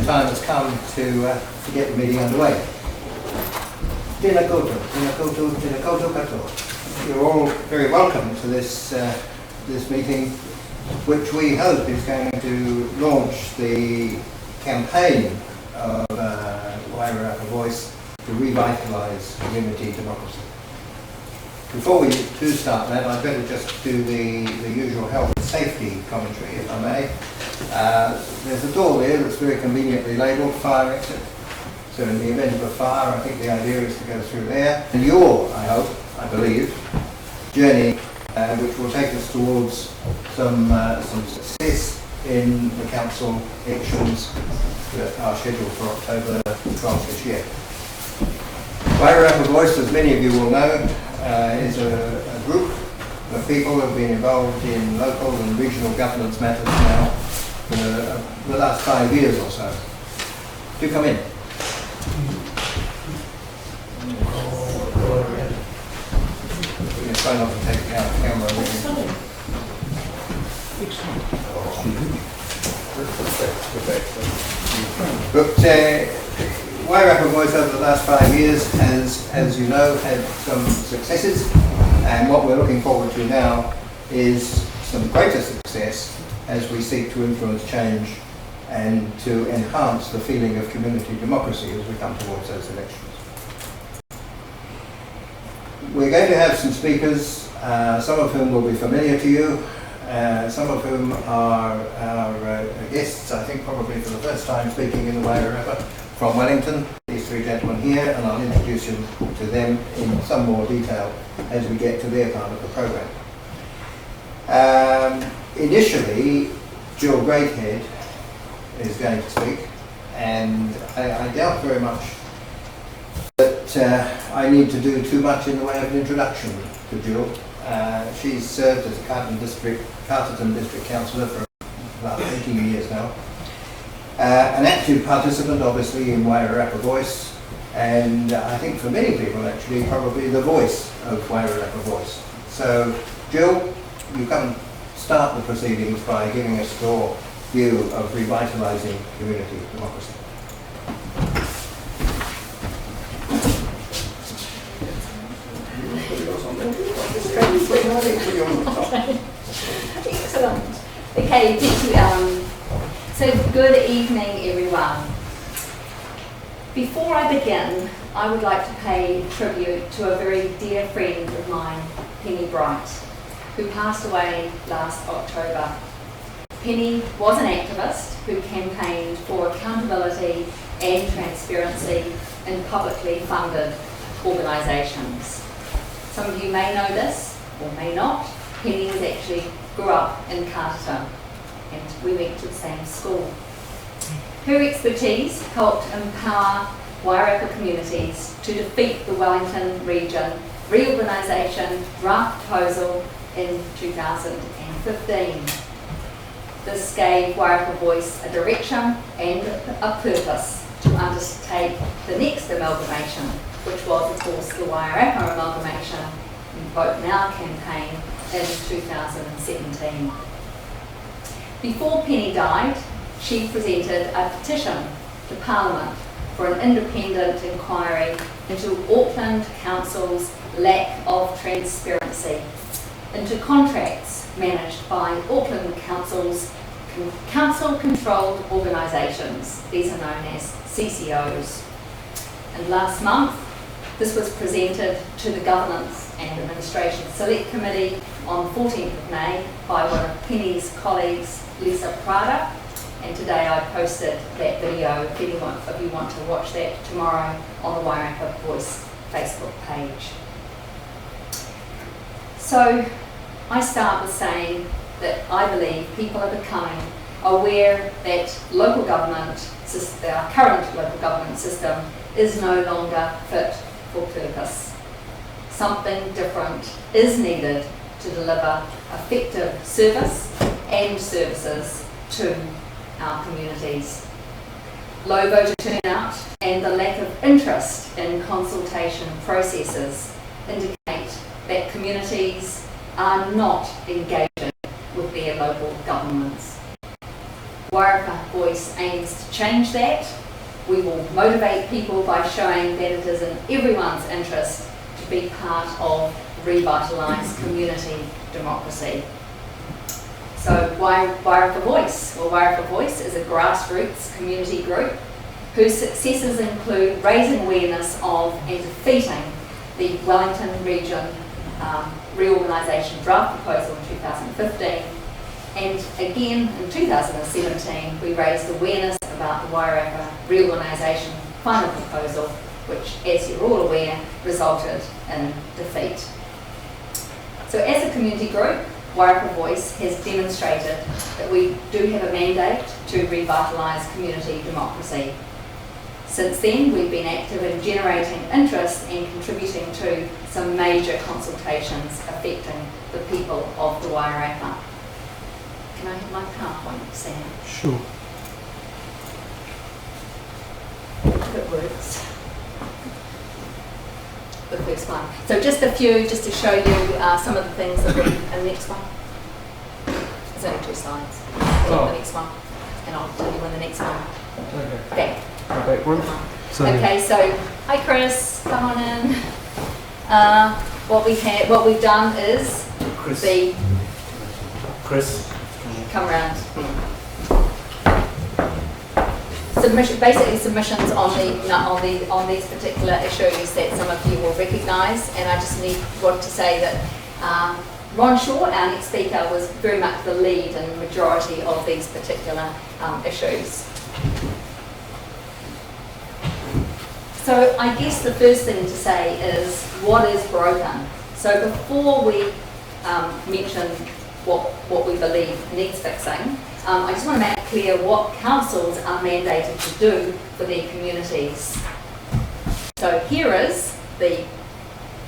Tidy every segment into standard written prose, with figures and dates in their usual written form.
the time has come to get the meeting underway. Tēnā koutou, tēnā koutou, tēnā koutou katoa. You're all very welcome to this meeting, which we hope is going to launch the campaign of Wairarapa Voice to revitalise community democracy. Before we do start that, I'd better just do the usual health and safety commentary, if I may. There's a door there that's very conveniently labelled fire exit. So in the event of a fire, I think the idea is to go through there. And your, I hope, I believe, journey, which will take us towards some success in the council elections that are scheduled for October 12th this year. Wairarapa Voice, as many of you will know, is a group of people who have been involved in local and regional governance matters now for the last 5 years or so. Do come in. We're trying not to take out the camera. But Wairarapa Voice over the last 5 years has, as you know, had some successes, and what we're looking forward to now is some greater success as we seek to influence change and to enhance the feeling of community democracy as we come towards those elections. We're going to have some speakers, some of whom will be familiar to you, some of whom are our guests, I think probably for the first time speaking in the Wairarapa from Wellington, these three gentlemen here, and I'll introduce you to them in some more detail as we get to their part of the programme. Initially, Jill Greathead is going to speak, and I doubt very much that I need to do too much in the way of an introduction to Jill. She's served as a Carterton District Councillor for about 18 years now. An active participant, obviously, in Wairarapa Voice, and I think for many people, actually, probably the voice of Wairarapa Voice. So, Jill, you come and start the proceedings by giving us your view of revitalising community democracy. Excellent. Okay, thank you, Alan. So, good evening, everyone. Before I begin, I would like to pay tribute to a very dear friend of mine, Penny Bright, who passed away last October. Penny was an activist who campaigned for accountability and transparency in publicly funded organisations. Some of you may know this, or may not. Penny actually grew up in Carterton, and we went to the same school. Her expertise helped empower Wairarapa communities to defeat the Wellington region reorganisation draft proposal in 2015. This gave Wairarapa Voice a direction and a purpose to undertake the next amalgamation, which was, of course, the Wairarapa amalgamation and Vote Now campaign in 2017. Before Penny died, she presented a petition to Parliament for an independent inquiry into Auckland Council's lack of transparency into contracts managed by Auckland Council's council-controlled organisations. These are known as CCOs. And last month, this was presented to the Governance and Administration Select Committee on 14th of May by one of Penny's colleagues, Lisa Prada, and today I posted that video if anyone of you want to watch that tomorrow on the Wairarapa Voice Facebook page. So I start with saying that I believe people are becoming aware that local government, our current local government system, is no longer fit for purpose. Something different is needed to deliver effective service and services to our communities. Low voter turnout and the lack of interest in consultation processes indicate that communities are not engaging with their local governments. Wairarapa Voice aims to change that. We will motivate people by showing that it is in everyone's interest to be part of revitalised community democracy. So Wairarapa Voice? Well, Wairarapa Voice is a grassroots community group whose successes include raising awareness of and defeating the Wellington Region reorganisation draft proposal in 2015, and again in 2017 we raised awareness about the Wairarapa reorganisation final proposal, which, as you're all aware, resulted in defeat. So as a community group, Wairarapa Voice has demonstrated that we do have a mandate to revitalise community democracy. Since then, we've been active in generating interest and contributing to some major consultations affecting the people of the Wairarapa. Can I have my PowerPoint, Sam? Sure. If it works. The first one. So just a few, just to show you some of the things that we, and the next one. There's only 2 slides. The next one. And I'll tell you when the next one. Okay. Okay. Back one. Okay, so hi Chris, come on in. What we've done is Chris. come around. Basically submissions on these particular issues that some of you will recognise, and I just want to say that Ron Shaw, our next speaker, was very much the lead in the majority of these particular issues. So I guess the first thing to say is what is broken. So before we mention what we believe needs fixing, I just want to make clear what councils are mandated to do for their communities. So here is the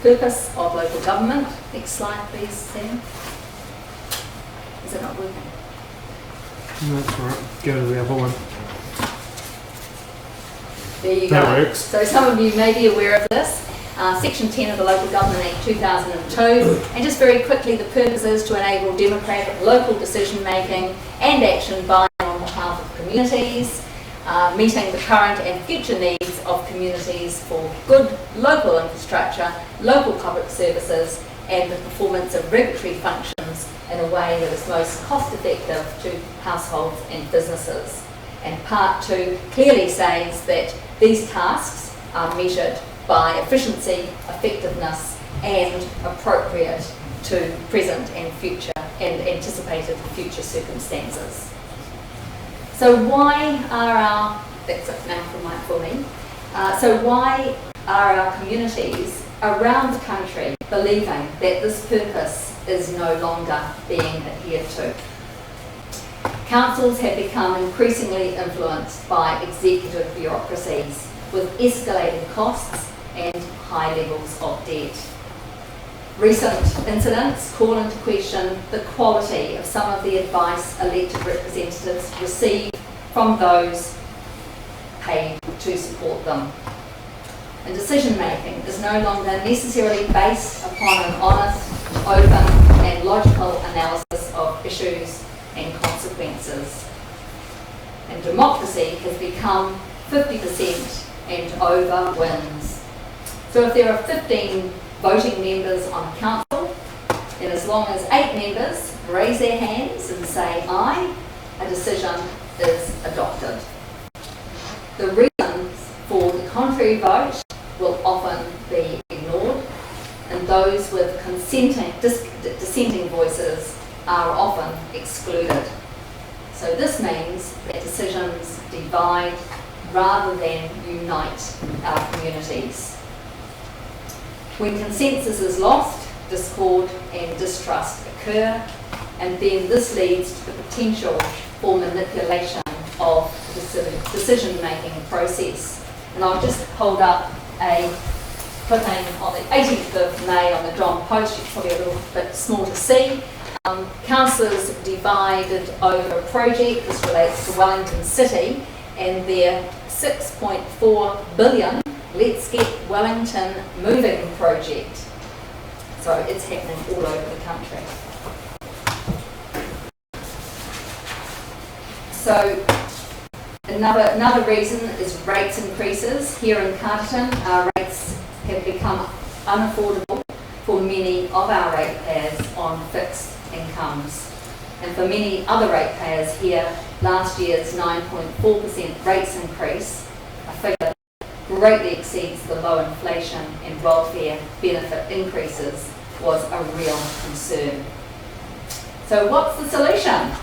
purpose of local government. Next slide please, Sam. Is it not working? No, that's all right. Go to the other one. There you That go. works. So some of you may be aware of this. Section 10 of the Local Government Act 2002, and just very quickly, the purpose is to enable democratic local decision making and action by and on behalf of communities, meeting the current and future needs of communities for good local infrastructure, local public services, and the performance of regulatory functions in a way that is most cost effective to households and businesses. And Part 2 clearly says that these tasks are measured by efficiency, effectiveness, and appropriate to present and future and anticipated future circumstances. So why are our, that's it now for me, so why are our communities around the country believing that this purpose is no longer being adhered to? Councils have become increasingly influenced by executive bureaucracies with escalating costs and high levels of debt. Recent incidents call into question the quality of some of the advice elected representatives receive from those paid to support them. And decision making is no longer necessarily based upon an honest, open and logical analysis of issues and consequences. And democracy has become 50% and over wins. So if there are 15 voting members on council, and as long as 8 members raise their hands and say aye, a decision is adopted. The reasons for the contrary vote will often be ignored, and those with dissenting voices are often excluded. So this means that decisions divide rather than unite our communities. When consensus is lost, discord and distrust occur, and then this leads to the potential for manipulation of the decision-making process. And I'll just hold up a clipping on the 18th of May on the John Post. It's probably a little bit small to see. Councillors divided over a project. This relates to Wellington City and their $6.4 billion Let's Get Wellington Moving project. So it's happening all over the country. So another reason is rates increases. Here in Carterton, our rates have become unaffordable for many of our ratepayers on fixed incomes. And for many other ratepayers here, last year's 9.4% rates increase, a figure that greatly exceeds the low inflation and welfare benefit increases, was a real concern. So what's the solution?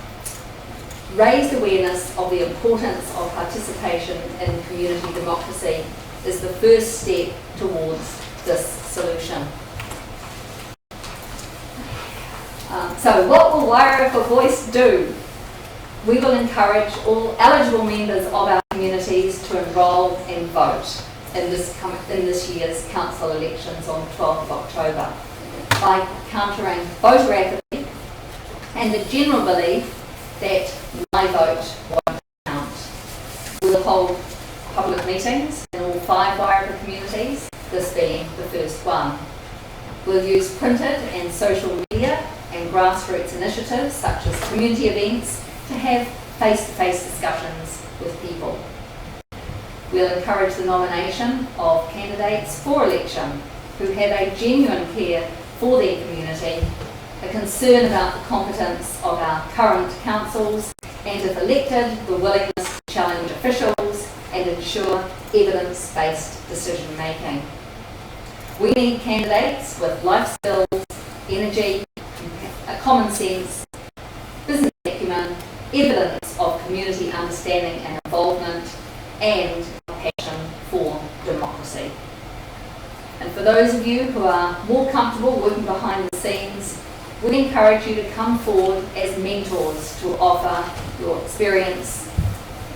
Raised awareness of the importance of participation in community democracy is the first step towards this solution. So what will Wairarapa Voice do? We will encourage all eligible members of our communities to enrol and vote in this year's council elections on 12th of October by countering voter apathy and the general belief that my vote won't count. We'll hold public meetings in all 5 Wairarapa communities, this being the first one. We'll use printed and social media and grassroots initiatives such as community events to have face-to-face discussions with people. We'll encourage the nomination of candidates for election who have a genuine care for their community, a concern about the competence of our current councils, and if elected, the willingness to challenge officials and ensure evidence-based decision-making. We need candidates with life skills, energy, common sense, business acumen, evidence of community understanding and involvement, and a passion for democracy. And for those of you who are more comfortable working behind the scenes, we encourage you to come forward as mentors to offer your experience,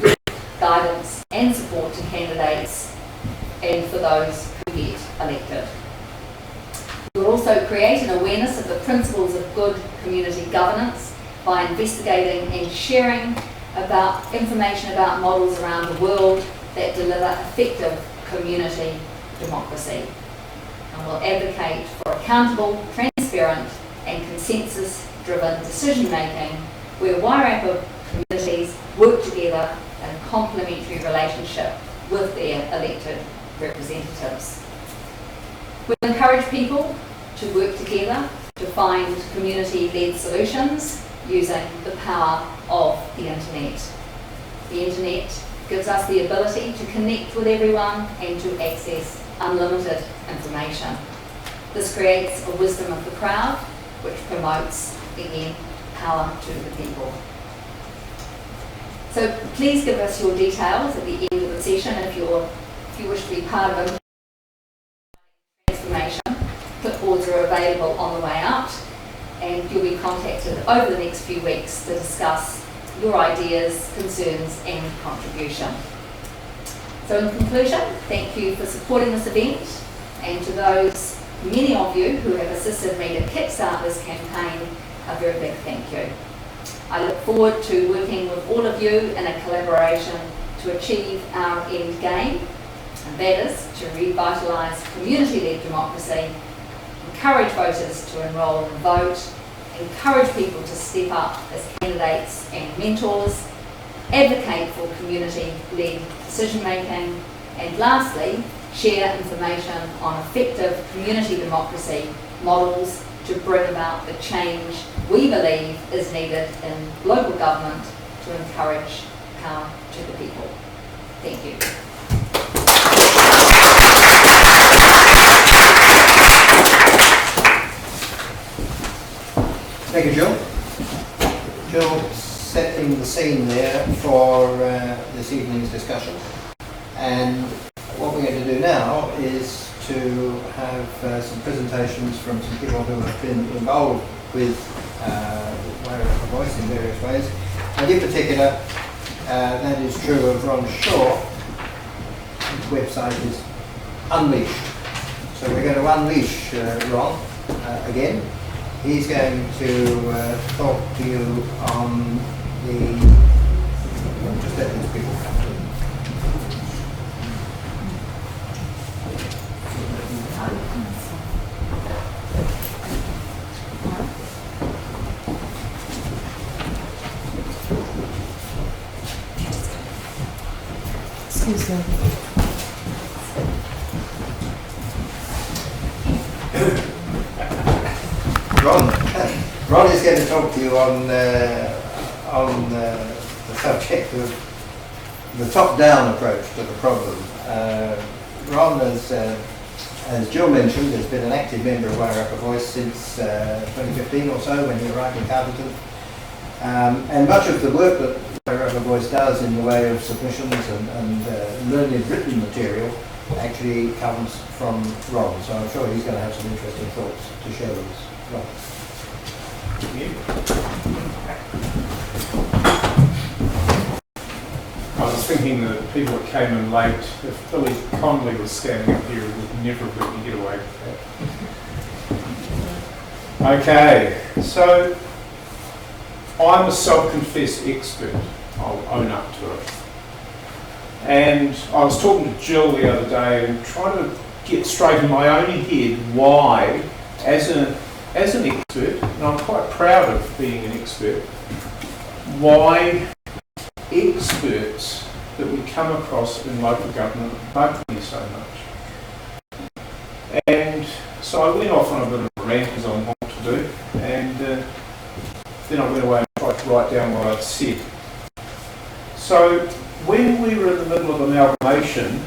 your guidance and support to candidates and for those who get elected. We'll also create an awareness of the principles of good community governance by investigating and sharing about information about models around the world that deliver effective community democracy. And we'll advocate for accountable, transparent and consensus-driven decision-making where Wairarapa communities work together in a complementary relationship with their elected representatives. We'll encourage people to work together to find community-led solutions using the power of the internet. The internet gives us the ability to connect with everyone and to access unlimited information. This creates a wisdom of the crowd, which promotes, again, power to the people. So please give us your details at the end of the session if you wish to be part of a transformation. Clipboards are available on the way out, and you'll be contacted over the next few weeks to discuss your ideas, concerns and contribution. So in conclusion, thank you for supporting this event, and to those, many of you who have assisted me to kickstart this campaign, a very big thank you. I look forward to working with all of you in a collaboration to achieve our end game, and that is to revitalise community-led democracy, encourage voters to enrol and vote, encourage people to step up as candidates and mentors, advocate for community-led decision-making, and lastly, share information on effective community democracy models to bring about the change we believe is needed in local government to encourage power to the people. Thank you. Thank you, Jill. Jill setting the scene there for this evening's discussion. And what we're going to do now is to have some presentations from some people who have been involved with Wairarapa Voice in various ways. And in particular, that is true of Ron Shaw. His website is Unleashed. So we're going to unleash Ron again. He's going to talk to you on just let these people come to him. Ron is going to talk to you on the subject of the top-down approach to the problem. Ron, as Jill mentioned, has been an active member of Wairarapa Voice since 2015 or so, when he arrived in Carterton. And much of the work that Wairarapa Voice does in the way of submissions and learned written material actually comes from Ron. So I'm sure he's going to have some interesting thoughts to share with us. Ron. I was thinking that people that came in late, if Billy Connolly was standing up here, would never have let me get away with that. Okay, so I'm a self-confessed expert. I'll own up to it. And I was talking to Jill the other day and trying to get straight in my own head why, as an expert, and I'm quite proud of being an expert, why experts that we come across in local government bug me so much. And so I went off on a bit of a rant, as I'm wont to do, and then I went away and tried to write down what I'd said. So when we were in the middle of amalgamation,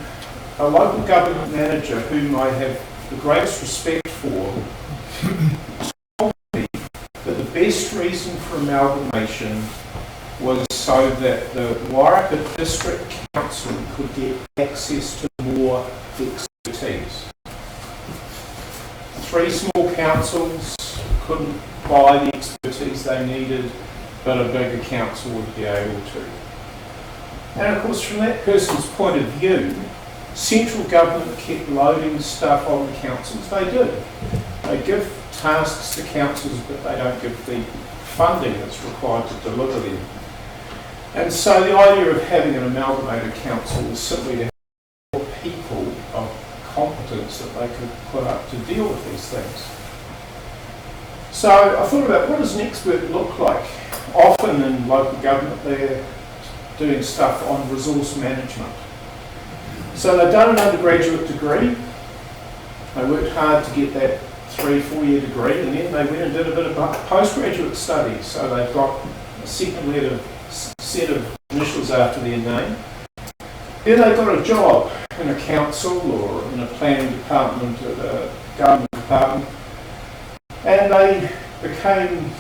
a local government manager whom I have the greatest respect for told me that the best reason for amalgamation was so that the Wairarapa District Council could get access to more expertise. 3 small councils couldn't buy the expertise they needed, but a bigger council would be able to. And of course, from that person's point of view, central government kept loading stuff on the councils. They do. They give tasks to councils, but they don't give the funding that's required to deliver them. And so the idea of having an amalgamated council was simply to have more people of competence that they could put up to deal with these things. So I thought about, what does an expert look like? Often in local government they're doing stuff on resource management. So they've done an undergraduate degree, they worked hard to get that 3-4 year degree, and then they went and did a bit of postgraduate studies. So they've got a second set of initials after their name. Then they got a job in a council or in a planning department, at a government department, and they became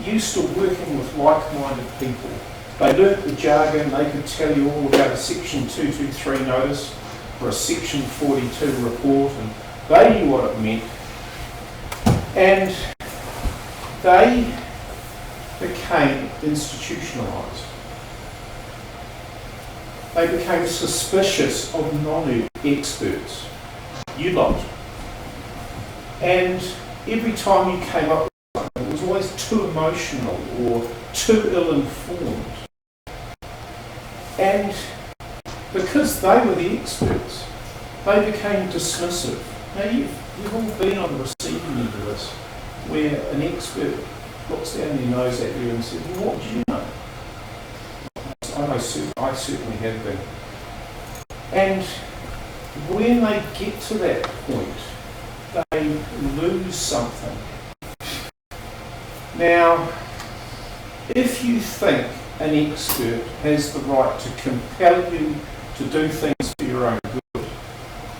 used to working with like-minded people. They learnt the jargon, they could tell you all about a Section 223 notice or a Section 42 report, and they knew what it meant. And they became institutionalised. They became suspicious of non-experts. You lot. And every time you came up with something, it was always too emotional or too ill-informed. And because they were the experts, they became dismissive. Now you've all been on the receiving end of this, where an expert looks down their nose at you and says, well, what do you know? I certainly have been. And when they get to that point, they lose something. Now, if you think an expert has the right to compel you to do things for your own good,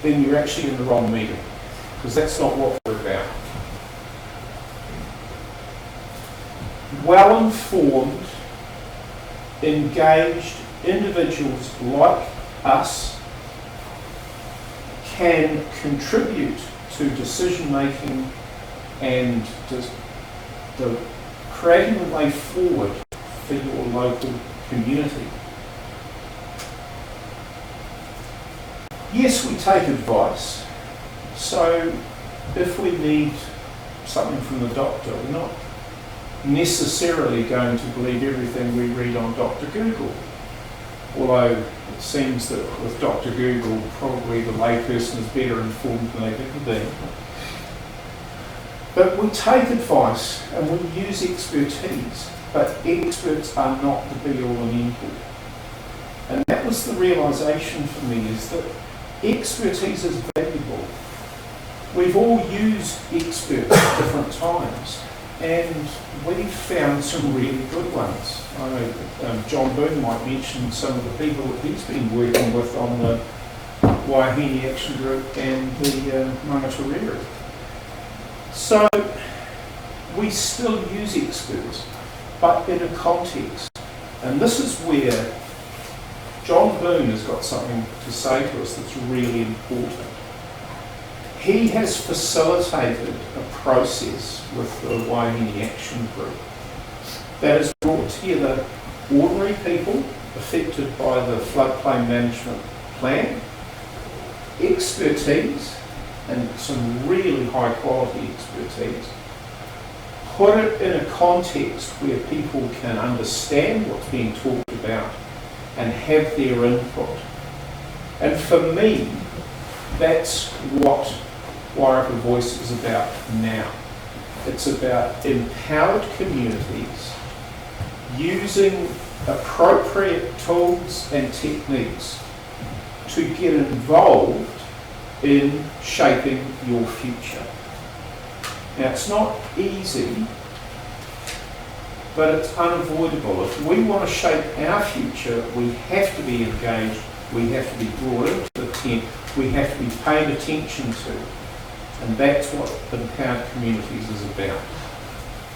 then you're actually in the wrong meeting, because that's not what we're about. Well-informed, engaged individuals like us can contribute to decision making and the creating a way forward for your local community. Yes, we take advice. So if we need something from the doctor, we're not necessarily going to believe everything we read on Dr. Google. Although it seems that with Dr. Google, probably the layperson is better informed than they've ever been. But we take advice and we use expertise, but experts are not the be-all and end-all. And that was the realisation for me, is that expertise is valuable. We've all used experts at different times. and we found some really good ones. I know John Boone might mention some of the people that he's been working with on the Waihini Action Group and the Mangatarere. So we still use experts, but in a context. And this is where John Boone has got something to say to us that's really important. He has facilitated a process with the Waihini Action Group that has brought together ordinary people affected by the floodplain management plan, expertise, and some really high quality expertise, put it in a context where people can understand what's being talked about and have their input. And for me, that's what Wairarapa Voice is about now. It's about empowered communities using appropriate tools and techniques to get involved in shaping your future. Now, it's not easy, but it's unavoidable. If we want to shape our future, we have to be engaged, we have to be brought into the tent, we have to be paid attention to. And that's what empowered communities is about.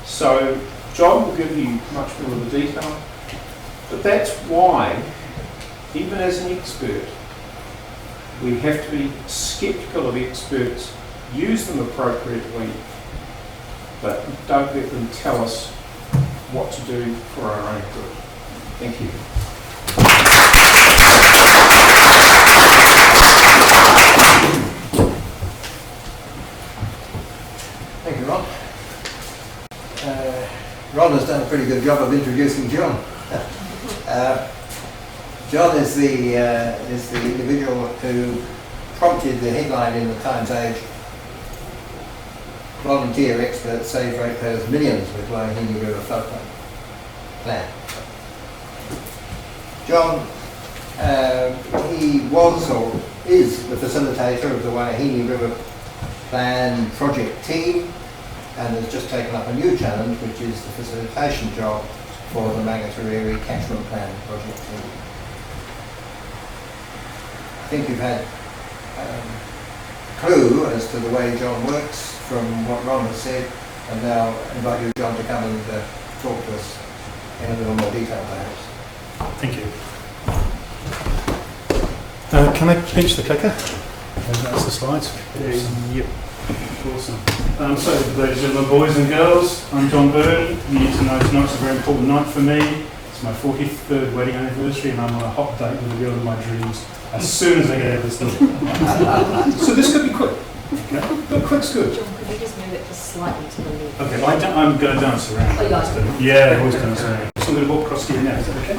So John will give you much more of the detail, but that's why, even as an expert, we have to be sceptical of experts, use them appropriately, but don't let them tell us what to do for our own good. Thank you. Thank you, Ron. Ron has done a pretty good job of introducing John. John is the individual who prompted the headline in the Times Age, "Volunteer experts save ratepayers millions with Waihini River floodplain plan." John, he was or is the facilitator of the Waihini River Plan project team, and has just taken up a new challenge, which is the facilitation job for the Mangatarere Catchment Plan project team. I think you've had a clue as to the way John works from what Ron has said, and now I invite you, John, to come and talk to us in a little more detail, perhaps. Thank you. Can I pinch the clicker? That's the slides. Yep. Awesome. So, ladies and gentlemen, boys and girls, I'm John Boone. You need to know tonight's a very important night for me. It's my 43rd wedding anniversary, and I'm on a hot date with the girl of my dreams as soon as I get out of this door. So this could be quick. Okay? But quick's good. John, could you just move it just slightly to the left? Okay, I'm going to dance around. Oh, you are? Yeah, I always dance around. So I'm going to walk across to you now. Is that okay?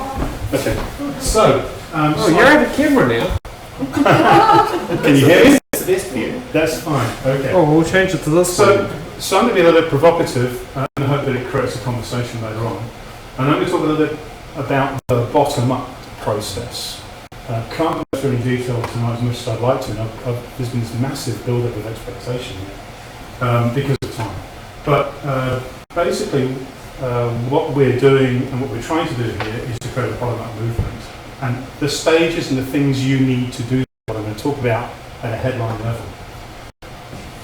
Okay. So, You're out of camera now. can you hear me? That's the best view. That's fine. Okay. Oh, we'll change it to this one. So I'm going to be a little bit provocative, and I hope that it creates a conversation later on. And I'm going to talk a little bit about the bottom-up process. Can't go through any detail tonight as much as I'd like to, and there's been this massive build-up of expectation because of time. But basically, what we're doing and what we're trying to do here is to create a bottom-up movement. And the stages and the things you need to do, what I'm going to talk about at a headline level.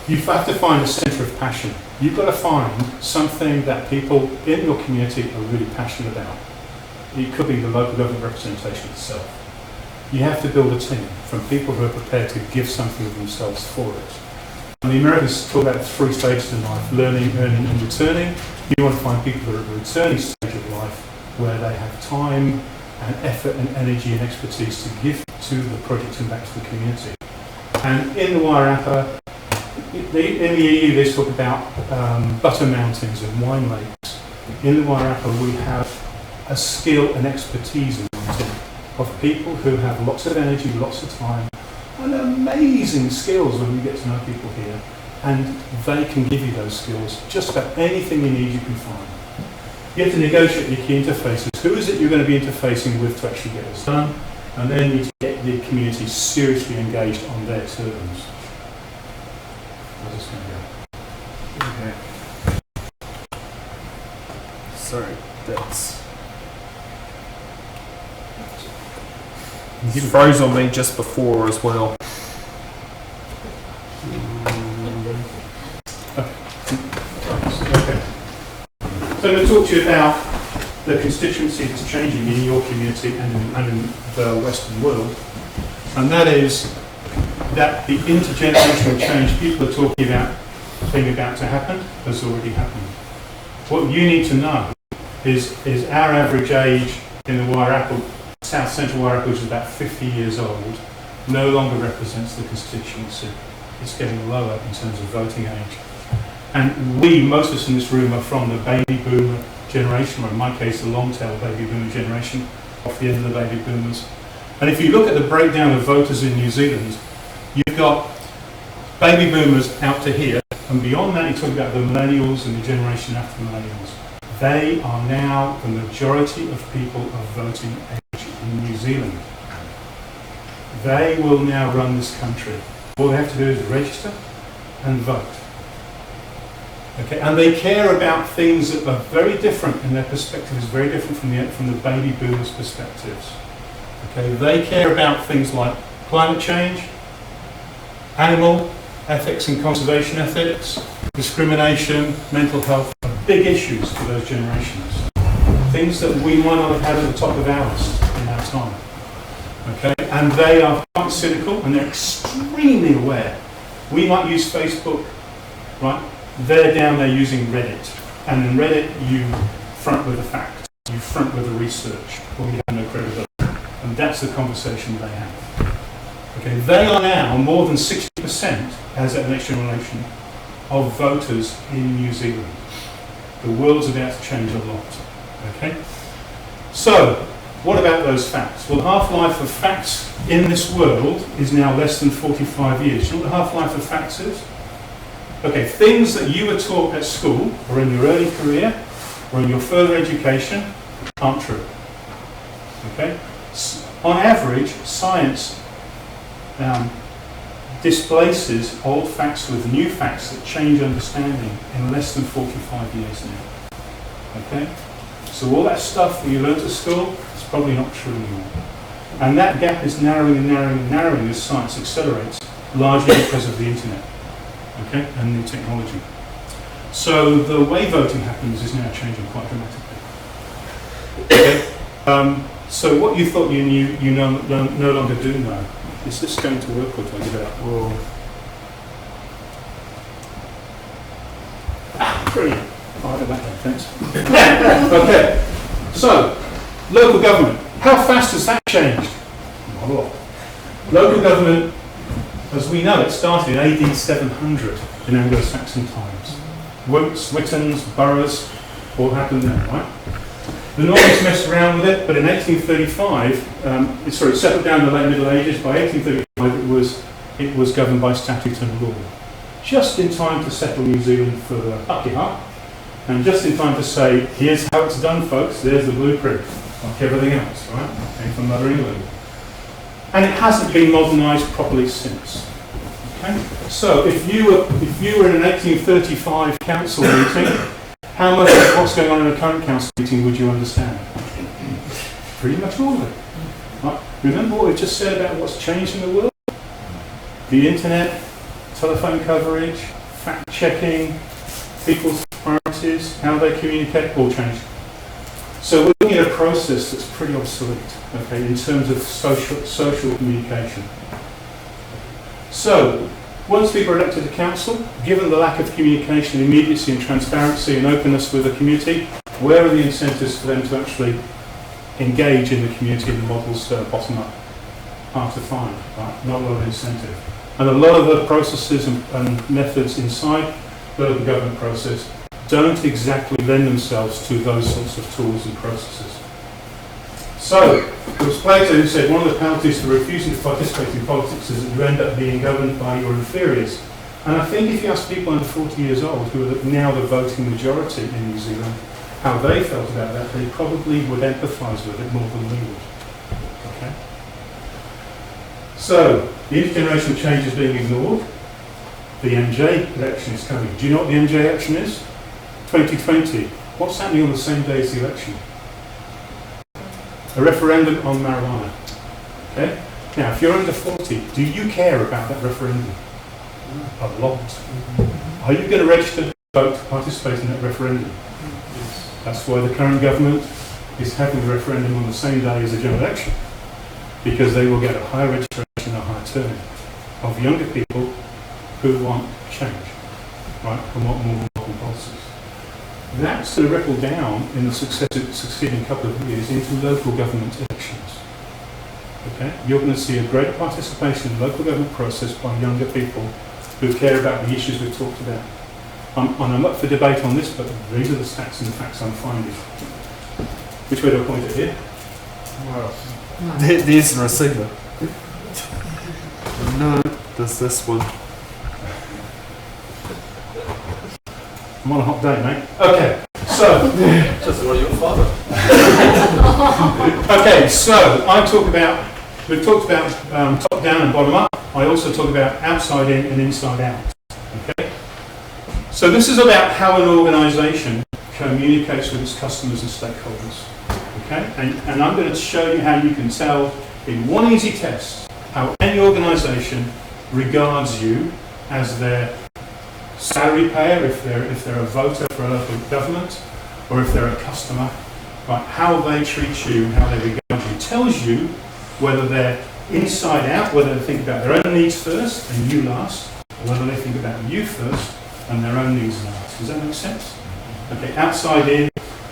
You have to find a centre of passion. You've got to find something that people in your community are really passionate about. It could be the local government representation itself. You have to build a team from people who are prepared to give something of themselves for it. And the Americans talk about 3 stages in life: learning, earning, and returning. You want to find people that are at the returning stage of life, where they have time and effort and energy and expertise to give to the project and back to the community. And in the Wairarapa, in the EU, they talk about butter mountains and wine lakes. In the Wairarapa, we have a skill and expertise in our team of people who have lots of energy, lots of time, and amazing skills when you get to know people here. And they can give you those skills. Just about anything you need, you can find. You have to negotiate your key interfaces. Who is it you're going to be interfacing with to actually get this done? And then you need to get the community seriously engaged on their terms. How's this going to go? Okay. Sorry, that's. You Froze on me just before as well. Okay. So I'm going to talk to you about the constituency that's changing in your community and in the Western world. And that is that the intergenerational change people are talking about being about to happen has already happened. What you need to know is our average age in the Wairarapa, South Central Wairarapa, which is about 50 years old, no longer represents the constituency. It's getting lower in terms of voting age. And we, most of us in this room, are from the baby boomer generation, or in my case, the long-tail baby boomer generation, off the end of the baby boomers. And if you look at the breakdown of voters in New Zealand, you've got baby boomers out to here, and beyond that, you talk about the millennials and the generation after millennials. They are now the majority of people of voting age in New Zealand. They will now run this country. All they have to do is register and vote. Okay, and they care about things that are very different, and their perspective is very different from the baby boomers' perspectives. Okay, they care about things like climate change, animal ethics and conservation ethics, discrimination, mental health, are big issues for those generations. Things that we might not have had at the top of ours in our time. Okay, and they are quite cynical, and they're extremely aware. We might use Facebook, right? They're down there using Reddit, and in Reddit you front with the facts, you front with the research, or you have no credibility, and that's the conversation they have. Okay, they are now more than 60% as that next generation of voters in New Zealand. The world's about to change a lot. Okay, so what about those facts? Well, the half-life of facts in this world is now less than 45 years. You know what the half-life of facts is? Okay, things that you were taught at school or in your early career or in your further education aren't true. Okay? On average, science displaces old facts with new facts that change understanding in less than 45 years now. Okay? So all that stuff that you learnt at school is probably not true anymore. And that gap is narrowing and narrowing and narrowing as science accelerates, largely because of the internet. Okay, and new technology. So the way voting happens is now changing quite dramatically. Okay, so what you thought you knew, you no longer do know. Is this going to work, or do I give it up? Or... brilliant. Oh, I don't like that, thanks. Okay, so local government. How fast has that changed? Not a lot. Local government, as we know, it started in AD 700 in Anglo-Saxon times. Woods, Wittens, boroughs, all happened there, right? The Normans messed around with it, but in 1835, it settled down in the late Middle Ages. By 1835, it was governed by statute and law. Just in time to settle New Zealand for the Pakeha, and just in time to say, here's how it's done, folks, there's the blueprint, like everything else, right? Came from Mother England. And it hasn't been modernised properly since. Okay? So if you were in an 1835 council meeting, how much of what's going on in a current council meeting would you understand? Pretty much all of it. Right? Remember what we just said about what's changed in the world? The internet, telephone coverage, fact checking, people's priorities, how they communicate, all changed. So we're looking at a process that's pretty obsolete, okay, in terms of social communication. So, once people are elected to council, given the lack of communication, immediacy and transparency and openness with the community, where are the incentives for them to actually engage in the community and the models that are bottom up? Hard to find, right? Not a lot of incentive. And a lot of the processes and methods inside the local government process don't exactly lend themselves to those sorts of tools and processes. So, it was Plato who said one of the penalties for refusing to participate in politics is that you end up being governed by your inferiors. And I think if you ask people under 40 years old, who are now the voting majority in New Zealand, how they felt about that, they probably would empathise with it more than we would. Okay? So, the intergenerational change is being ignored. The MJ election is coming. Do you know what the MJ election is? 2020. What's happening on the same day as the election? A referendum on marijuana. Okay? Now, if you're under 40, do you care about that referendum? A lot. Are you going to register to vote to participate in that referendum? That's why the current government is having the referendum on the same day as the general election, because they will get a higher registration and a higher turnout of younger people who want change, right, and want more modern policies. That's going to ripple down in the succeeding couple of years into local government elections. Okay? You're going to see a greater participation in the local government process by younger people who care about the issues we've talked about. I'm up for debate on this, but these are the stats and the facts I'm finding. Which way do I point it here? Well, this receiver. No, there's this one. I'm on a hot day, mate. Okay, so. Just like your father. Okay, so we've talked about top down and bottom up. I also talk about outside in and inside out. Okay? So this is about how an organisation communicates with its customers and stakeholders. Okay? And I'm going to show you how you can tell in one easy test how any organisation regards you as their salary payer, if they're a voter for a local government, or if they're a customer, right, how they treat you and how they regard you tells you whether they're inside out, whether they think about their own needs first and you last, or whether they think about you first and their own needs last. Does that make sense? Okay, outside in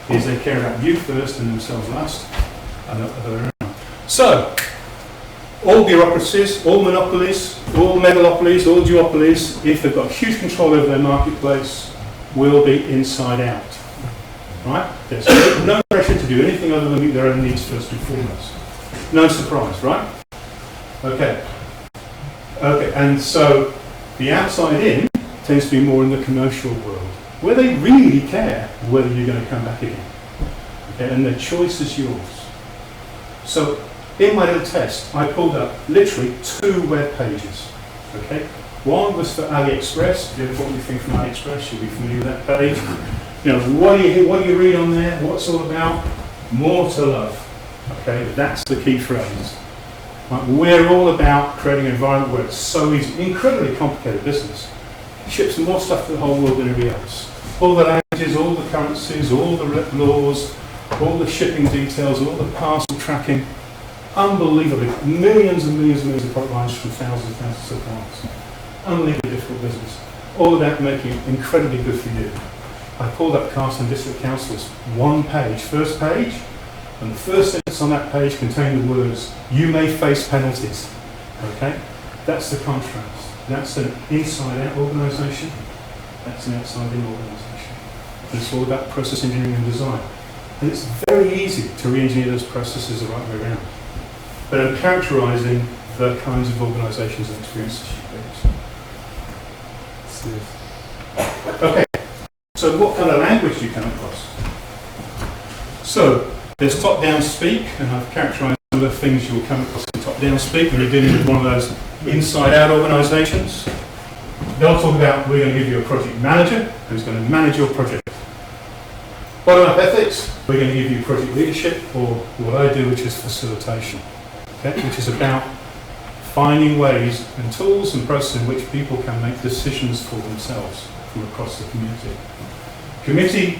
is they care about you first and themselves last, and the other way around. So, all bureaucracies, all monopolies, all megalopolies, all duopolies, if they've got huge control over their marketplace, will be inside out. Right? There's no pressure to do anything other than meet their own needs first and foremost. No surprise, right? Okay. Okay, and so the outside in tends to be more in the commercial world, where they really care whether you're going to come back again. Okay, and the choice is yours. So in my little test, I pulled up literally 2 web pages. Okay, one was for AliExpress. If you ever bought anything from AliExpress, you'll be familiar with that page. You know, what do you read on there? What's it all about? More to love. Okay, that's the key phrase. Right, we're all about creating an environment where it's so easy, incredibly complicated business. Ships more stuff to the whole world than anybody else. All the languages, all the currencies, all the laws, all the shipping details, all the parcel tracking. Unbelievably, millions and millions and millions of product lines from thousands and thousands of suppliers. Unbelievably difficult business. All about making it incredibly good for you. I pulled up Carterton District Council's 1 page, first page, and the first sentence on that page contained the words, "You may face penalties." Okay? That's the contrast. That's an inside-out organisation. That's an outside-in organisation. It's all about process engineering and design. And it's very easy to re-engineer those processes the right way around. But I'm characterising the kinds of organisations and experiences you face. Okay. So what kind of language do you come across? So there's top-down speak, and I've characterised some of the things you'll come across in top-down speak when you're dealing with one of those inside-out organisations. They'll talk about, we're going to give you a project manager who's going to manage your project. Bottom-up ethics, we're going to give you project leadership, or what I do, which is facilitation, okay? Which is about finding ways and tools and processes in which people can make decisions for themselves from across the community. Committee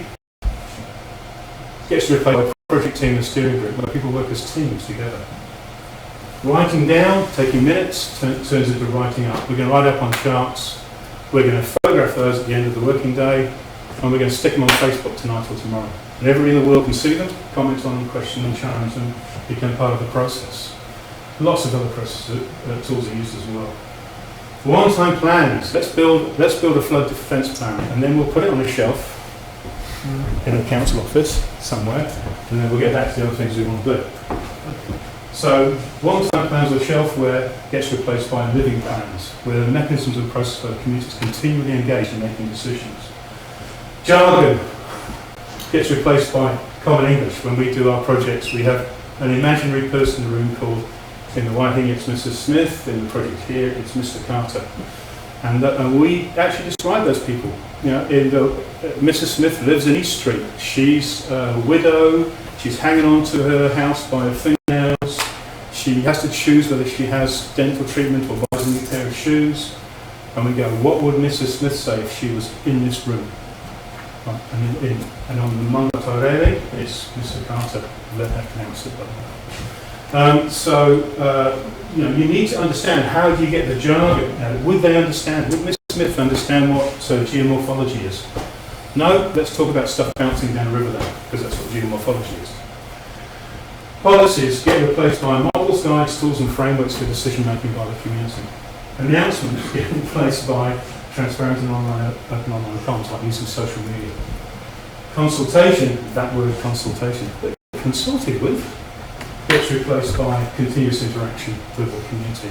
gets replaced by project team and steering group, where people work as teams together. Writing down, taking minutes, turns into writing up. We're going to write up on charts, we're going to photograph those at the end of the working day, and we're going to stick them on Facebook tonight or tomorrow. And everybody in the world can see them, comment on them, question them, challenge them, become part of the process. Lots of other processes, tools are used as well. One-time plans. Let's build a flood defence plan, and then we'll put it on a shelf in a council office somewhere, and then we'll get back to the other things we want to do. So one-time plans on a shelfware gets replaced by living plans, where the mechanisms and processes where the community is continually engaged in making decisions. Jargon gets replaced by common English. When we do our projects, we have an imaginary person in the room called, in the writing it's Mrs. Smith, in the project here it's Mr. Carter. And we actually describe those people. You know, Mrs. Smith lives in East Street. She's a widow. She's hanging on to her house by her fingernails. She has to choose whether she has dental treatment or buys a new pair of shoes. And we go, what would Mrs. Smith say if she was in this room? Right. And on the Manga Taurere is Mr. Carter. Let her pronounce it. You need to understand, how do you get the jargon? Would they understand? Would Mrs. Smith understand what geomorphology is? No, let's talk about stuff bouncing down a river then, because that's what geomorphology is. Policies get replaced by models, guides, tools and frameworks for decision making by the community. Announcements get replaced by transparent and open online comms, like using social media. Consultation, that word consultation, but consulted with, gets replaced by continuous interaction with the community.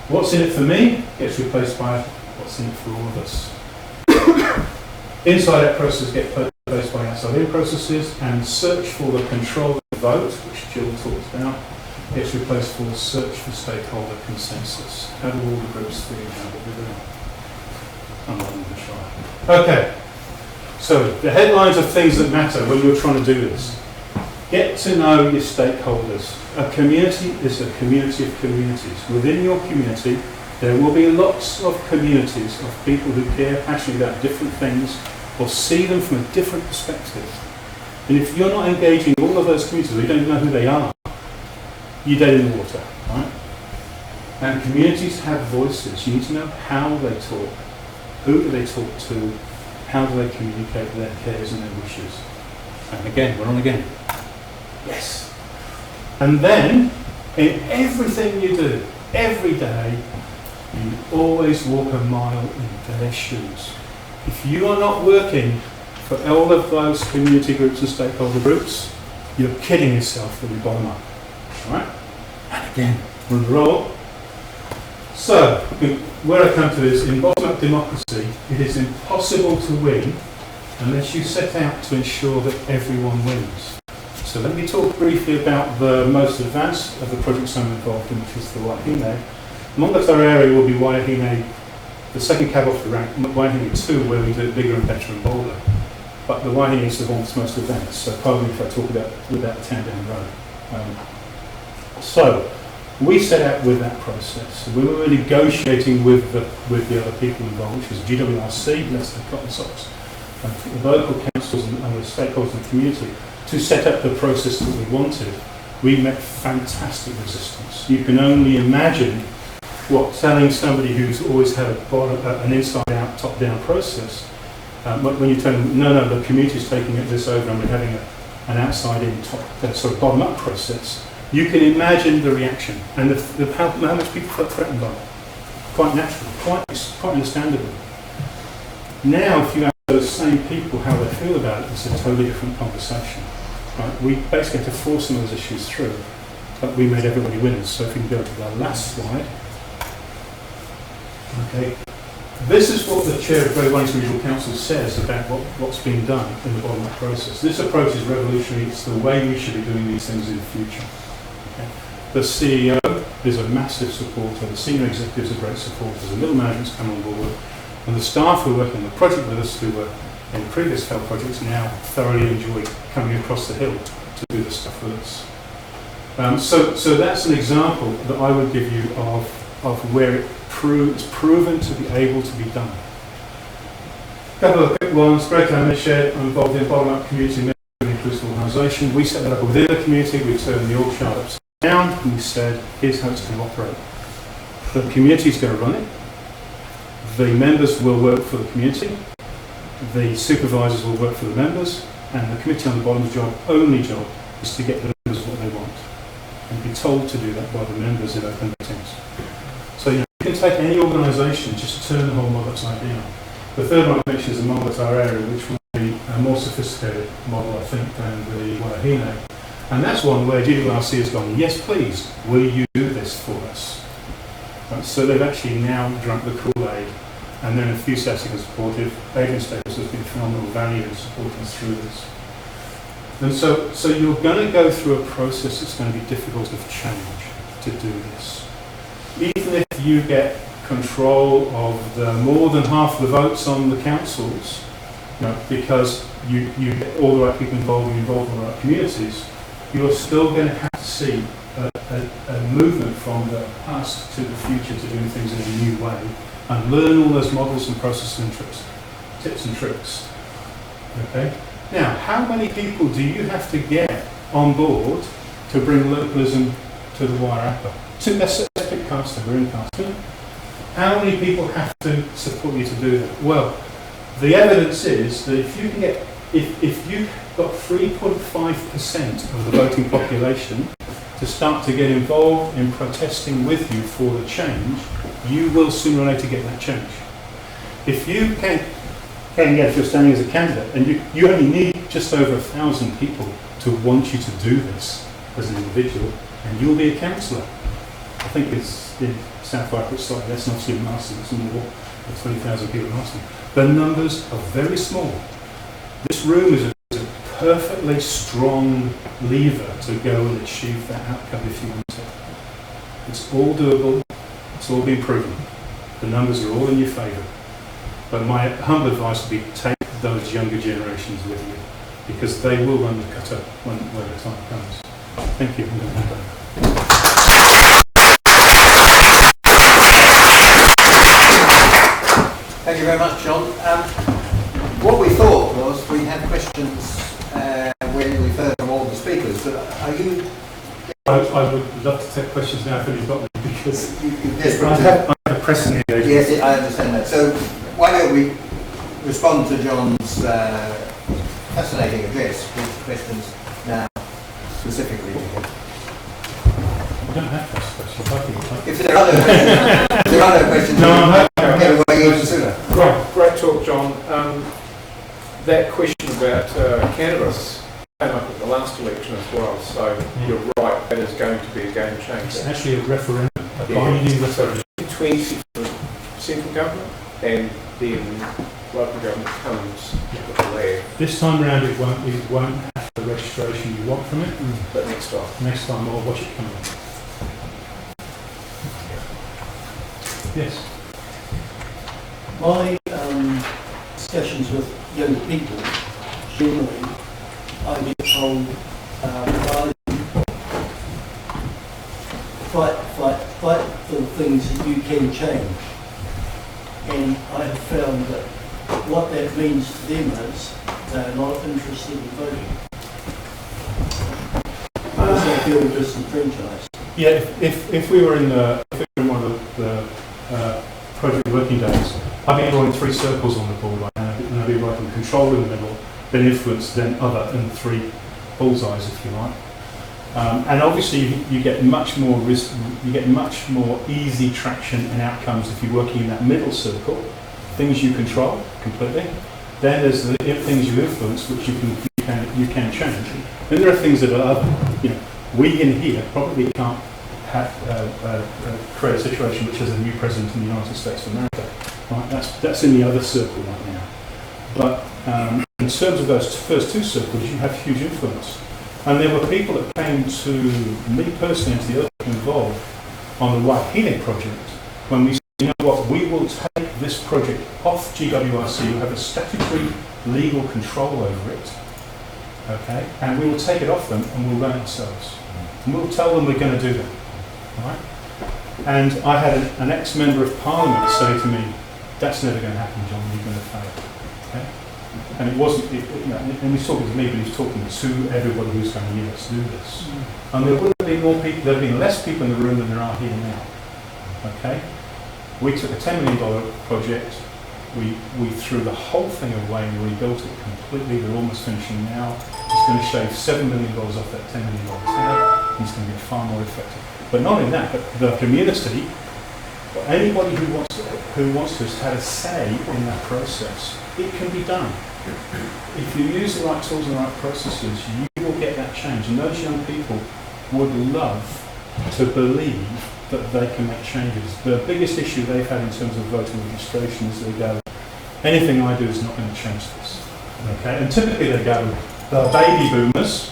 What's in it for me gets replaced by what's in it for all of us. Inside out processes get replaced by outside in processes, and search for the control of the vote, which Jill talked about, gets replaced for search for stakeholder consensus. How do all the groups feel about what we're doing? I'm not even sure. Okay, so the headlines are things that matter when you're trying to do this. Get to know your stakeholders. A community is a community of communities. Within your community, there will be lots of communities of people who care passionately about different things or see them from a different perspective. And if you're not engaging all of those communities, or you don't even know who they are, you're dead in the water, right? And communities have voices. You need to know how they talk. Who do they talk to? How do they communicate their cares and their wishes? And again, we're on again. Yes. And then, in everything you do, every day, you always walk a mile in their shoes. If you are not working for all of those community groups and stakeholder groups, you're kidding yourself that we bottom up. Alright? And again, we're on the roll. So, where I come to is, in bottom-up democracy, it is impossible to win unless you set out to ensure that everyone wins. So let me talk briefly about the most advanced of the projects I'm involved in, which is the Wahine. Among the area will be Wahine, the second cab off the rank, Wahine 2, where we do it bigger and better and bolder. But the Wahine is the one that's most advanced, so pardon me if I talk about without the town down the road. So we set out with that process. We were negotiating with the other people involved, which is GWRC, that's the Cotton Socks, and the local councils and the stakeholders in the community, to set up the process that we wanted. We met fantastic resistance. You can only imagine what telling somebody who's always had an inside-out, top-down process, when you tell them, no, the community's taking this over and we're having an outside-in, bottom-up process, you can imagine the reaction and how much people felt threatened by it. Quite natural, quite understandable. Now, if you ask those same people how they feel about it, it's a totally different conversation. Right? We basically had to force some of those issues through, but we made everybody winners. So if we can go to the last slide. Okay. This is what the chair of Greater Wellington Regional Council says about what's been done in the bottom-up process. This approach is revolutionary. It's the way we should be doing these things in the future. Okay. The CEO is a massive supporter. The senior executives are great supporters. The middle management's come on board. And the staff who are working on the project with us, who were in previous failed projects, now thoroughly enjoy coming across the hill to do this stuff with us. So that's an example that I would give you of where it's proven to be able to be done. A couple of quick ones. Greater Hammershed, I'm involved in bottom-up community inclusive organisation. We set that up within the community. We turned the org chart upside down and we said, here's how it's going to operate. The community's going to run it. The members will work for the community. The supervisors will work for the members, and the committee on the bottom's only job is to get the members what they want, and be told to do that by the members in open meetings. So you can take any organisation, just turn the whole model upside down. The third one I mentioned is the Mongolian area, which will be a more sophisticated model, I think, than the Wahine. And that's one where GWRC has gone, yes please, will you do this for us? Right, so they've actually now drunk the Kool-Aid, and they're enthusiastic and supportive. Adrian Staples has been phenomenal value in supporting us through this. And so you're going to go through a process that's going to be difficult of change to do this. Even if you get control of the more than half the votes on the councils, because you get all the right people involved, you involve all the right communities, you're still going to have to see a movement from the past to the future to doing things in a new way and learn all those models and processes and tips and tricks. Okay? Now, how many people do you have to get on board to bring localism to the Wairarapa? Let's pick Carterton, we're in Carterton. How many people have to support you to do that? Well, the evidence is that if you can get, if you've got 3.5% of the voting population to start to get involved in protesting with you for the change, you will sooner or later get that change. If you can get, if you're standing as a candidate, and you only need just over 1,000 people to want you to do this as an individual, and you'll be a councillor. I think it's in South Africa, it's slightly less, and obviously in Marston it's more than 20,000 people in Marston. The numbers are very small. This room is a perfectly strong lever to go and achieve that outcome if you want to. It's all doable, it's all been proven. The numbers are all in your favour. But my humble advice would be take those younger generations with you, because they will run the cutter when the time comes. Thank you. I'm going to hand over. Thank you very much, John. What we thought was we had questions when we've heard from all the speakers, but are you... I would love to take questions now if you've got them, because I have a pressing engagement. Yes, I understand that. So why don't we respond to John's fascinating address with questions now specifically to him. I don't have questions. I think If there are other questions, if there are no questions, no, get away even sooner. Great talk, John. That question about cannabis came up at the last election as well, so you're right, that is going to be a game changer. It's actually a referendum, a binding referendum. 20 for central government, and then local government comes with the land. This time round it won't have the registration you want from it. But next time. Next time I'll watch it come up. Yes. My discussions with young people, generally, I get told, fight for the things that you can change. And I have found that what that means to them is they're not interested in voting. Because they feel disenfranchised. Yeah, if we were in one of the project working days, I'd be drawing 3 circles on the board right now, and I'd be writing control in the middle, then influence, then other, and 3 bullseyes, if you like. And obviously, you get much more easy traction and outcomes if you're working in that middle circle. Things you control completely. Then there's the things you influence, which you can change. Then there are things that are other. We in here probably can't create a situation which has a new president in the United States of America. Right? That's in the other circle right now. But in terms of those first 2 circles, you have huge influence. And there were people that came to me personally and to the other people involved on the Waihine project when we said, you know what, we will take this project off GWRC, we'll have a statutory legal control over it, okay, and we will take it off them and we'll run it ourselves. And we'll tell them we're going to do that. Right? And I had an ex-member of Parliament say to me, that's never going to happen, John, you're going to fail. Okay? And it wasn't, and he's talking to me, but he's talking to everybody who's going, yeah, let's do this. And there would have been more people, there have been less people in the room than there are here now. Okay? We took a $10 million project, we threw the whole thing away and rebuilt it completely. We're almost finishing now. It's going to shave $7 million off that $10 million tab, and it's going to be far more effective. But not only that, but the community, or anybody who wants to has had a say in that process. It can be done. If you use the right tools and the right processes, you will get that change. And those young people would love to believe that they can make changes. The biggest issue they've had in terms of voter registration is they go, anything I do is not going to change this. Okay? And typically they go, the baby boomers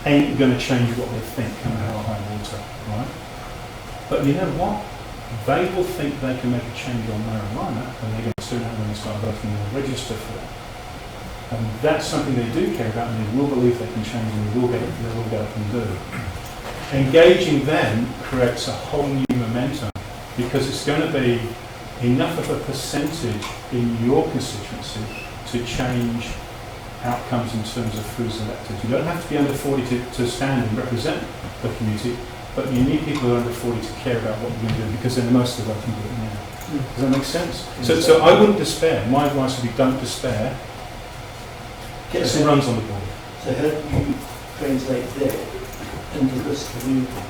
ain't going to change what they think, no matter how high water. Right? But you know what? They will think they can make a change on marijuana, and they're going to soon have to start voting and register for that. And that's something they do care about, and they will believe they can change, and they will go up and do. Engaging them creates a whole new momentum, because it's going to be enough of a percentage in your constituency to change outcomes in terms of who's elected. You don't have to be under 40 to stand and represent the community, but you need people who are under 40 to care about what you're going to do, because they're most of the voting group now. Does that make sense? So I wouldn't despair. My advice would be don't despair. Get some runs on the board. So how do you translate that into this community?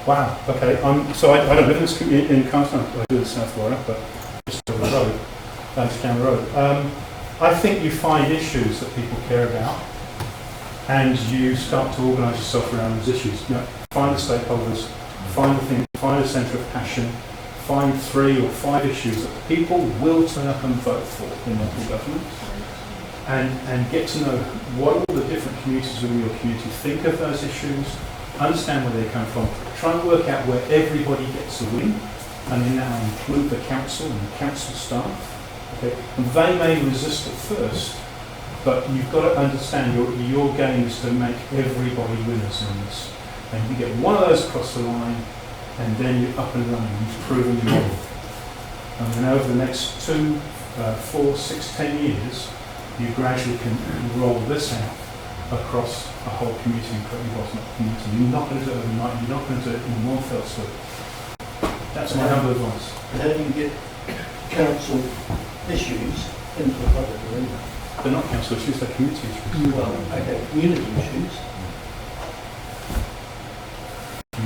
Wow. Okay. So I don't live in this community in Carterton. I do in South Wairarapa, just over the road, just down the road. I think you find issues that people care about, and you start to organise yourself around those issues. You know, find the stakeholders, find the thing, find a centre of passion, find 3 or 5 issues that people will turn up and vote for in local government, and get to know what all the different communities within your community think of those issues, understand where they come from, try and work out where everybody gets a win, and in that I include the council and the council staff. Okay. And they may resist at first, but you've got to understand your game is to make everybody winners in this. And you get one of those across the line, and then you're up and running. You've proven your model. And then over the next 2, 4, 6, 10 years, you gradually can roll this out across a whole community and create a bottom-up community. You're not going to do it overnight. You're not going to do it in one fell swoop. That's my humble advice. How do you get council issues into the public arena? They're not council issues, they're community issues. Well, okay, community issues.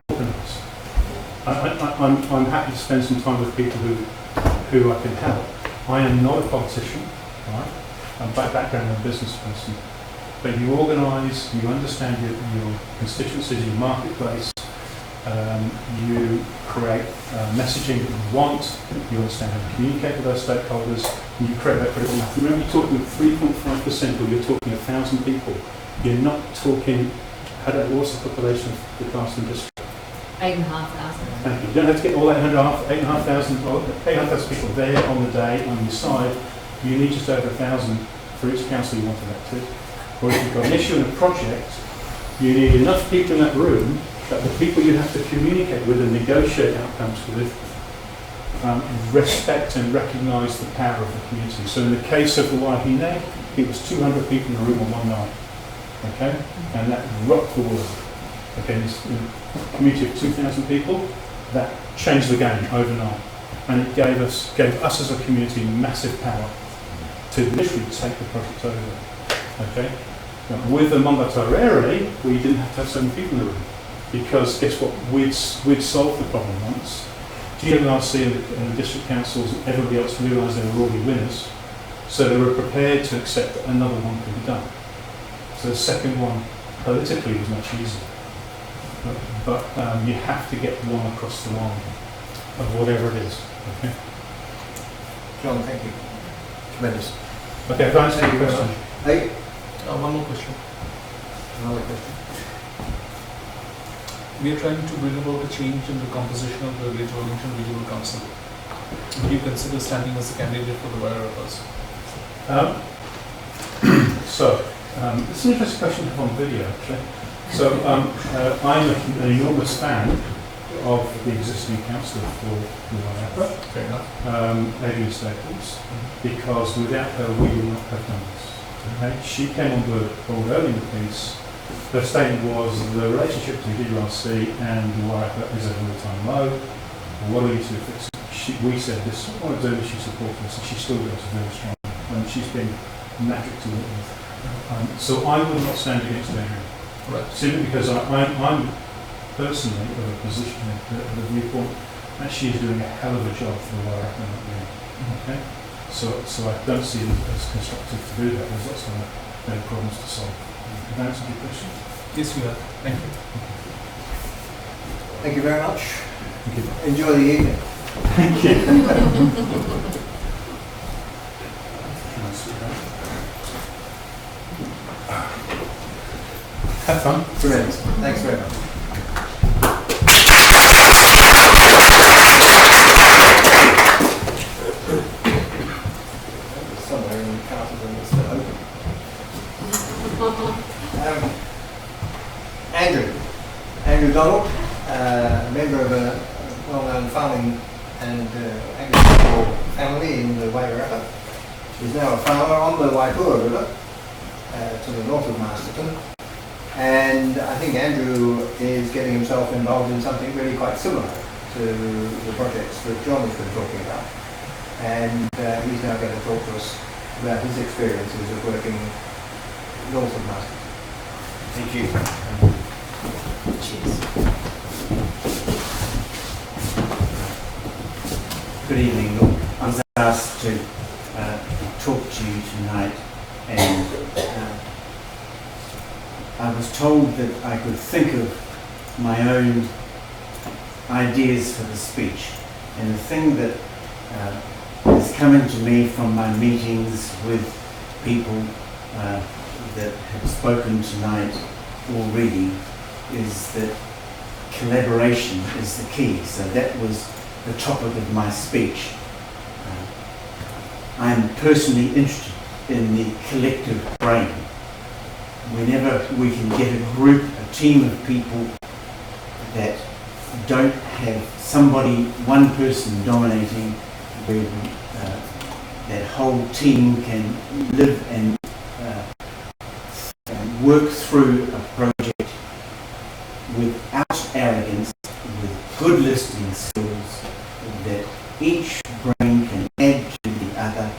Organise. I'm happy to spend some time with people who I can help. I am not a politician, right? I'm by background a business person. But you organise, you understand your constituencies, your marketplace, you create messaging that you want, you understand how to communicate with those stakeholders, and you create that critical mass. Remember, you're talking 3.5%, or you're talking 1,000 people. You're not talking, what's the population of the Carterton district? 8,500. Thank you. You don't have to get all 8,500 people there on the day on your side. You need just over 1,000 for each council you want elected. Or if you've got an issue in a project, you need enough people in that room that the people you have to communicate with and negotiate outcomes with respect and recognise the power of the community. So in the case of the Waihineg, it was 200 people in a room on one night. Okay? And that rocked the world. Okay, this community of 2,000 people, that changed the game overnight. And it gave us as a community massive power to literally take the project over. Okay? Now, with the Mongatarere, we didn't have to have so many people in the room. Because guess what? We'd solved the problem once. GMRC and the district councils and everybody else realised they were already winners. So they were prepared to accept that another one could be done. So the second one politically was much easier. But you have to get one across the line of whatever it is. Okay? John, thank you. Tremendous. Okay, if I answer your question. Hey, One more question. another question. We are trying to bring about a change in the composition of the Greater Wellington Regional Council. Would you consider standing as a candidate for the Wairarapas? It's an interesting question to have on video, actually. So, I'm an enormous fan of the existing councillor for the Wairarapa, Fair enough. Adrian Staples, because without her we would not have done this. Okay? She came on board early in the piece. Her statement was the relationship between DRC and the Wairarapa is at an all-time low. What are you to fix it? We said this, what I do is she supported us, and she still does very strong. And she's been magic to work with. So I would not stand against Adrian. Right. Simply because I'm personally of a position, the viewpoint, that she is doing a hell of a job for the Wairarapa. Okay? So I don't see it as constructive to do that. There's lots of other problems to solve. Have I answered your question? Yes, you have. Thank you. Thank you very much. Thank you. Enjoy the evening. Thank you. Have fun. Tremendous. Thanks very much. Carterton is still open. Andrew Donald, a member of a well-known farming and agricultural family in the Wairarapa, is now a farmer on the Waipua River to the north of Masterton. And I think Andrew is getting himself involved in something really quite similar to the projects that John has been talking about. And he's now going to talk to us about his experiences of working north of Masterton. Thank you. Cheers. Good evening. Look, I was asked to talk to you tonight, and I was told that I could think of my own ideas for the speech. And the thing that is coming to me from my meetings with people that have spoken tonight already is that collaboration is the key. So that was the topic of my speech. I'm personally interested in the collective brain. Whenever we can get a group, a team of people that don't have somebody, one person dominating, where that whole team can live and work through a project without arrogance, with good listening skills, that each brain can add to the other,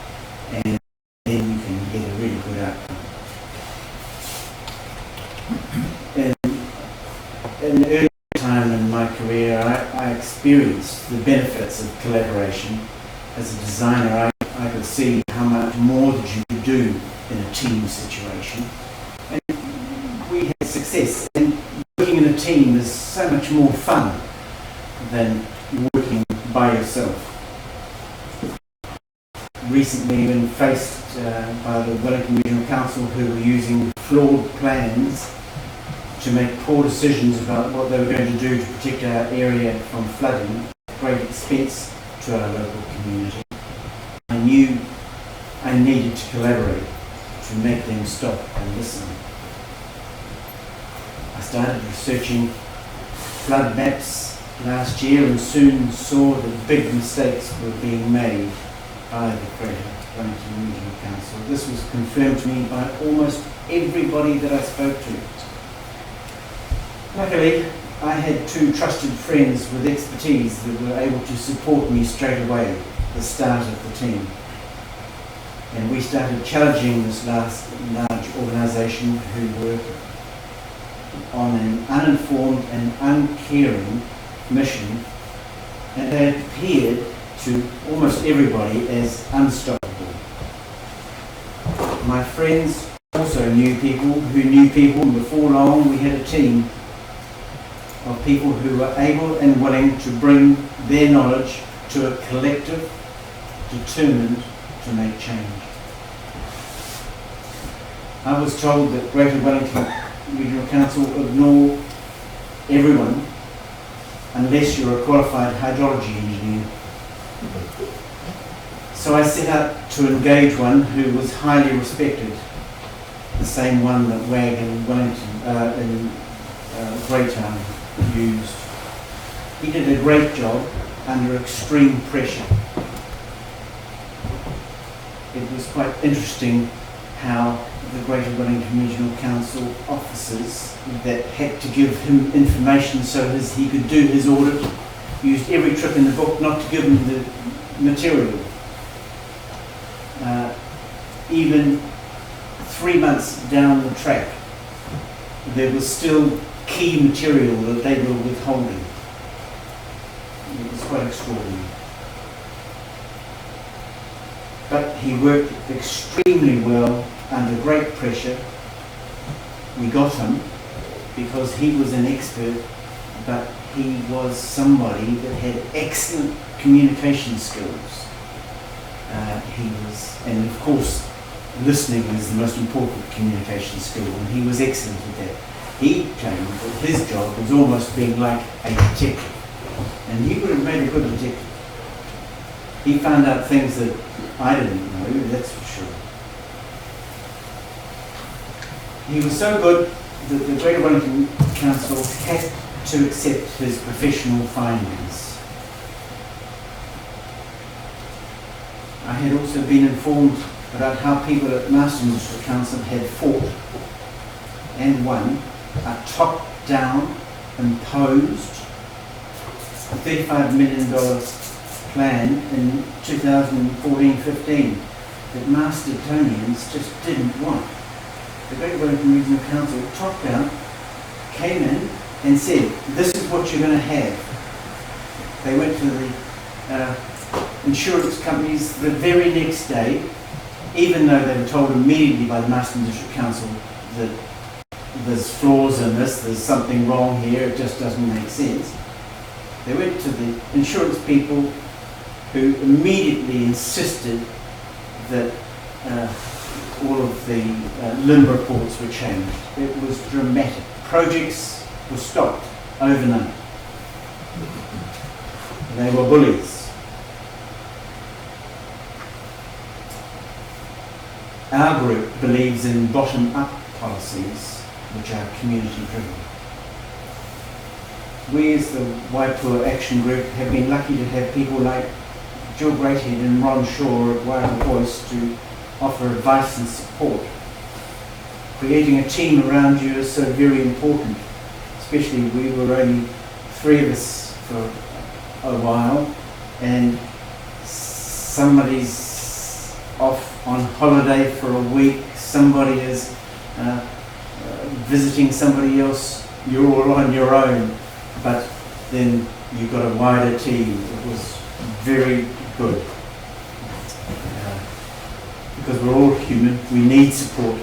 and then you can get a really good outcome. In an early time in my career, I experienced the benefits of collaboration. As a designer, I could see how much more that you could do in a team situation. And we had success. And working in a team is so much more fun than working by yourself. Recently, when faced by the Wellington Regional Council, who were using flawed plans to make poor decisions about what they were going to do to protect our area from flooding at great expense to our local community, I knew I needed to collaborate to make them stop and listen. I started researching flood maps last year and soon saw that big mistakes were being made by the Greater Wellington Regional Council. This was confirmed to me by almost everybody that I spoke to. Luckily, I had two trusted friends with expertise that were able to support me straight away at the start of the team. And we started challenging this large organisation who were on an uninformed and uncaring mission, and they appeared to almost everybody as unstoppable. My friends also knew people who knew people, and before long we had a team of people who were able and willing to bring their knowledge to a collective, determined to make change. I was told that Greater Wellington Regional Council ignore everyone unless you're a qualified hydrology engineer. So I set out to engage one who was highly respected, the same one that WAG in Wellington, in Greytown used. He did a great job under extreme pressure. It was quite interesting how the Greater Wellington Regional Council officers that had to give him information so as he could do his audit used every trick in the book not to give him the material. Even 3 months down the track, there was still key material that they were withholding. It was quite extraordinary. But he worked extremely well under great pressure. We got him because he was an expert, but he was somebody that had excellent communication skills. And of course, listening is the most important communication skill, and he was excellent at that. He claimed that his job was almost being like a detective, and he would have made a good detective. He found out things that I didn't know, that's for sure. he was so good that the Greater Wellington Council had to accept his professional findings. I had also been informed about how people at Marston District Council had fought and won a top-down imposed $35 million plan in 2014-15 that Mastertonians just didn't want. The Great Wellington Regional Council, top-down, came in and said, this is what you're going to have. They went to the insurance companies the very next day, even though they were told immediately by the Marston District Council that there's flaws in this, there's something wrong here, it just doesn't make sense. They went to the insurance people who immediately insisted that all of the limb reports were changed. It was dramatic. Projects were stopped overnight. They were bullies. Our group believes in bottom-up policies which are community-driven. We as the Waipua Action Group have been lucky to have people like Jill Greathead and Ron Shaw at Wairarapa Voice to offer advice and support. Creating a team around you is so very important, especially we were only 3 of us for a while, and somebody's off on holiday for a week, somebody is visiting somebody else, you're all on your own, but then you've got a wider team. It was very good. Because we're all human, we need support.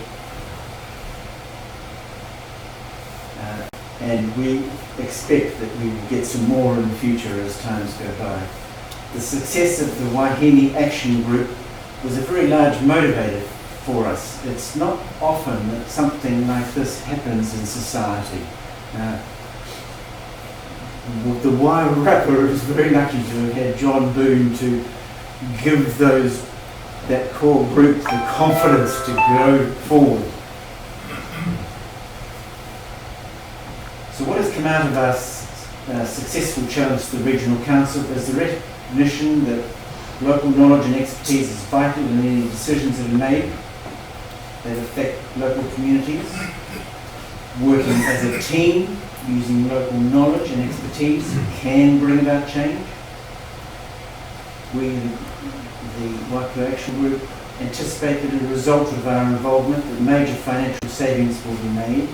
And we expect that we will get some more in the future as times go by. The success of the Wahine Action Group was a very large motivator for us. It's not often that something like this happens in society. The Wairarapa is very lucky to have had John Boone to give that core group the confidence to go forward. So what has come out of our successful challenge to the Regional Council is the recognition that local knowledge and expertise is vital in any decisions that are made that affect local communities. Working as a team, using local knowledge and expertise can bring about change. We, the Waipua Action Group, anticipate that as a result of our involvement that major financial savings will be made.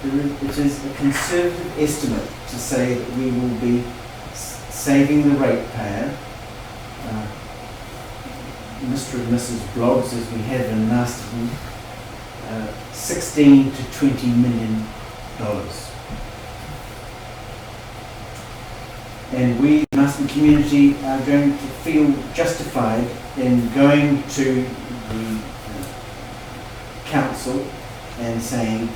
It is a conservative estimate to say that we will be saving the ratepayer, Mr. and Mrs. Blogs, as we have in Masterton, $16 to $20 million. And we, the Masterton community, are going to feel justified in going to the council and saying,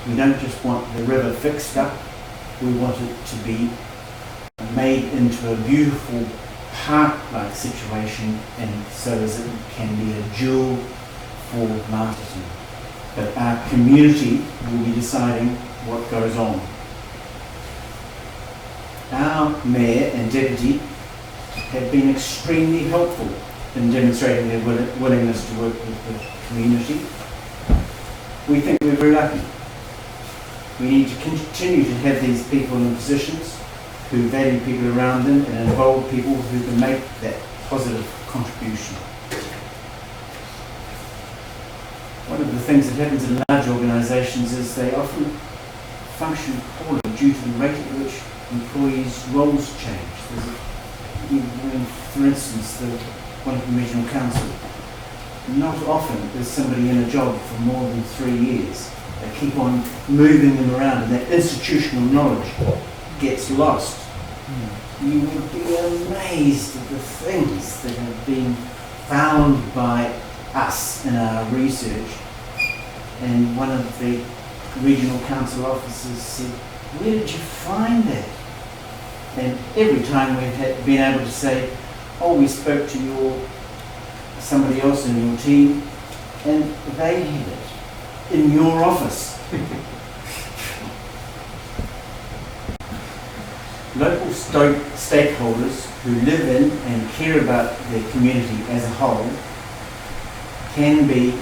we don't just want the river fixed up, we want it to be made into a beautiful park-like situation, and so as it can be a jewel for Masterton. But our community will be deciding what goes on. Our Mayor and Deputy have been extremely helpful in demonstrating their willingness to work with the community. We think we're very lucky. We need to continue to have these people in positions who value people around them and involve people who can make that positive contribution. One of the things that happens in large organisations is they often function poorly due to the rate at which employees' roles change. For instance, the Wellington Regional Council, not often is somebody in a job for more than 3 years. They keep on moving them around, and that institutional knowledge gets lost. You would be amazed at the things that have been found by us in our research. And one of the regional council officers said, "Where did you find that?" And every time we've been able to say, "Oh, we spoke to somebody else in your team," and they had it. in your office. Local stakeholders who live in and care about their community as a whole can be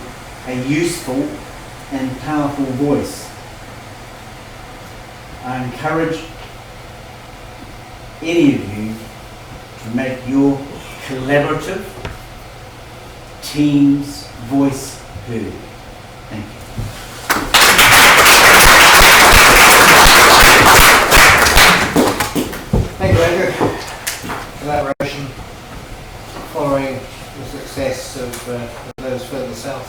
a useful and powerful voice. I encourage any of you to make your collaborative team's voice heard. Thank you. Thank you, Andrew. Collaboration following the success of those further south,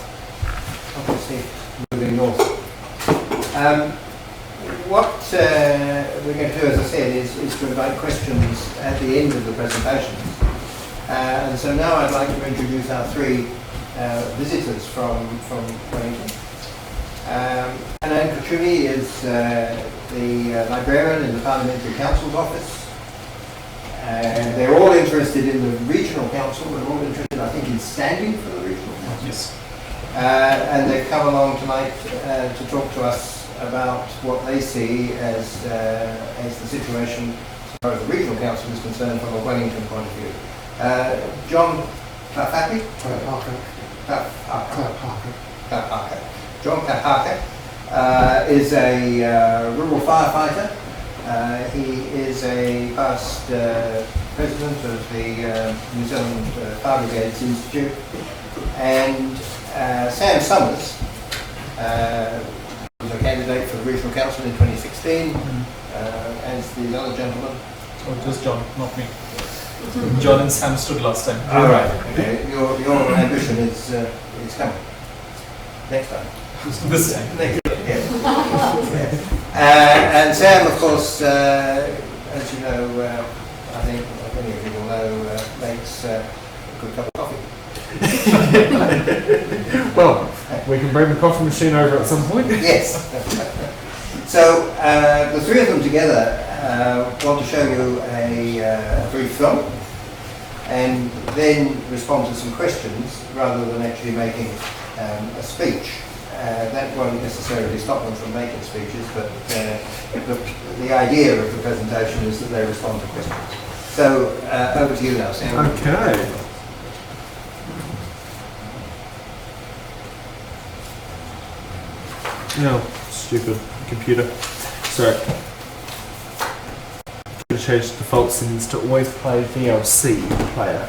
obviously moving north. What we're going to do, as I said, is to invite questions at the end of the presentations. And so now I'd like to introduce our three visitors from Wellington. Anand Kachuni is the librarian in the Parliamentary Council's office. And they're all interested in the regional council. They're all interested, I think, in standing for the regional council. Yes. And they've come along tonight to talk to us about what they see as the situation as far as the regional council is concerned from a Wellington point of view. John Parker. John Parker is a rural firefighter. He is a past president of the New Zealand Fire Brigades Institute. And Sam Summers was a candidate for the regional council in 2016, as the other gentleman. Oh, just John, not me. John and Sam stood last time. All right. Okay. Your ambition is coming next time. This time. Yeah. And Sam, of course, as you know, I think many of you will know, makes a good cup of coffee. Well, we can bring the coffee machine over at some point. Yes. So the three of them together want to show you a brief film and then respond to some questions rather than actually making a speech. That won't necessarily stop them from making speeches, but the idea of the presentation is that they respond to questions. So over to you now, Sam. Okay. No, stupid computer. Sorry. I'm going to change the default settings to always play VLC player.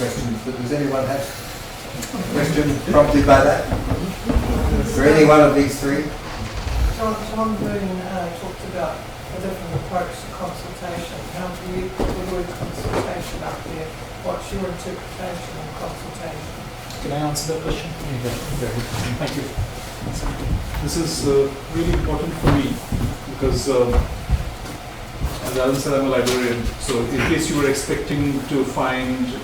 questions, but does anyone have a question prompted by that? For any one of these three? John Boone talked about a different approach to consultation. How do you put the word consultation up there? What's your interpretation of consultation? Can I answer that question? Thank you. This is really important for me because, as Alan said, I'm a librarian. So, in case you were expecting to find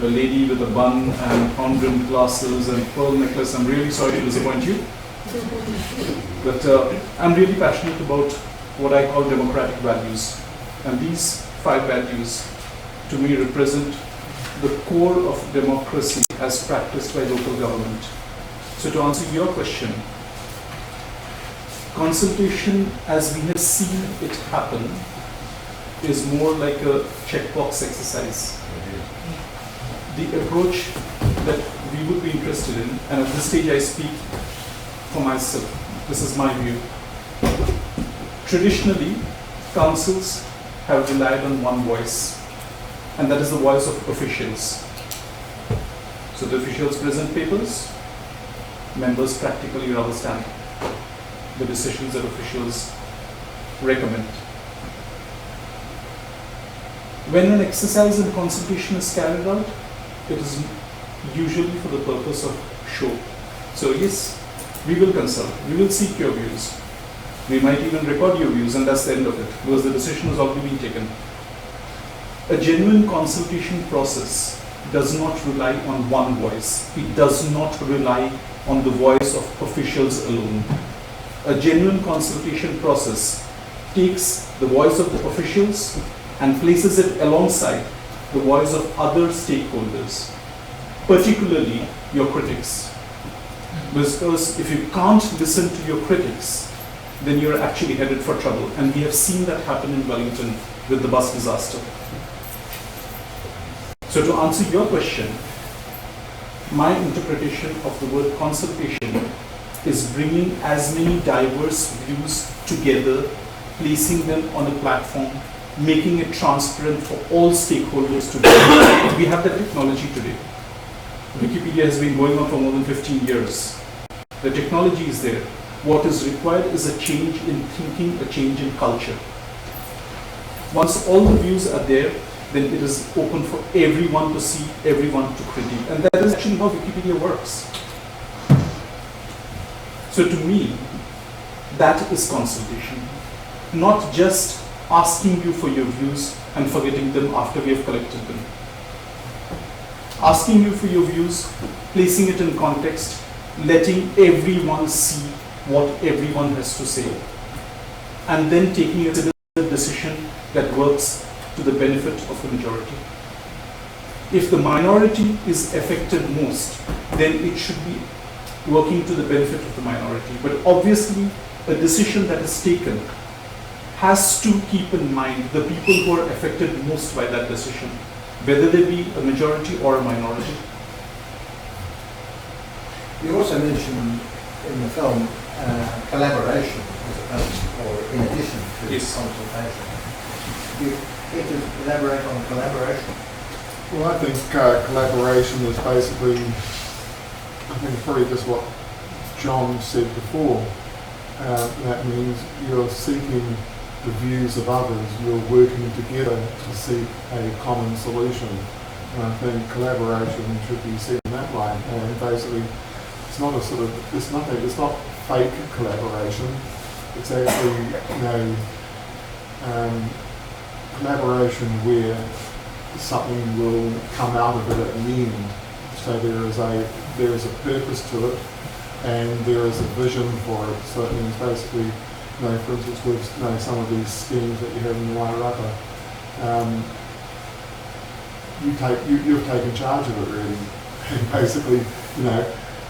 a lady with a bun and horn-rimmed glasses and pearl necklace, I'm really sorry to disappoint you. But I'm really passionate about what I call democratic values. And these 5 values, to me, represent the core of democracy as practiced by local government. So to answer your question, consultation as we have seen it happen is more like a checkbox exercise. The approach that we would be interested in, and at this stage I speak for myself, this is my view. Traditionally, councils have relied on one voice, and that is the voice of officials. So the officials present papers, members practically rubber stamp the decisions that officials recommend. When an exercise in consultation is carried out, it is usually for the purpose of show. So yes, we will consult, we will seek your views. We might even record your views, and that's the end of it, because the decision has already been taken. A genuine consultation process does not rely on one voice. It does not rely on the voice of officials alone. A genuine consultation process takes the voice of the officials and places it alongside the voice of other stakeholders, particularly your critics. Because if you can't listen to your critics, then you're actually headed for trouble. And we have seen that happen in Wellington with the bus disaster. So to answer your question, my interpretation of the word consultation is bringing as many diverse views together, placing them on a platform, making it transparent for all stakeholders to do. We have the technology today. Wikipedia has been going on for more than 15 years. The technology is there. What is required is a change in thinking, a change in culture. Once all the views are there, then it is open for everyone to see, everyone to critique. And that is actually how Wikipedia works. So to me, that is consultation. Not just asking you for your views and forgetting them after we have collected them. Asking you for your views, placing it in context, letting everyone see what everyone has to say, and then taking a decision that works to the benefit of the majority. If the minority is affected most, then it should be working to the benefit of the minority. But obviously, a decision that is taken has to keep in mind the people who are affected most by that decision, whether they be a majority or a minority. You also mentioned in the film collaboration as opposed, or in addition to consultation. You get to elaborate on collaboration? Well, I think collaboration is basically, I think it's probably just what John said before. That means you're seeking the views of others, you're working together to seek a common solution. And I think collaboration should be seen in that way. And basically, it's not a sort of, it's not fake collaboration. It's actually, collaboration where something will come out of it at the end. So there is a purpose to it, and there is a vision for it. So it means basically, for instance, with some of these schemes that you have in Wairarapa, you've taken charge of it really, and basically,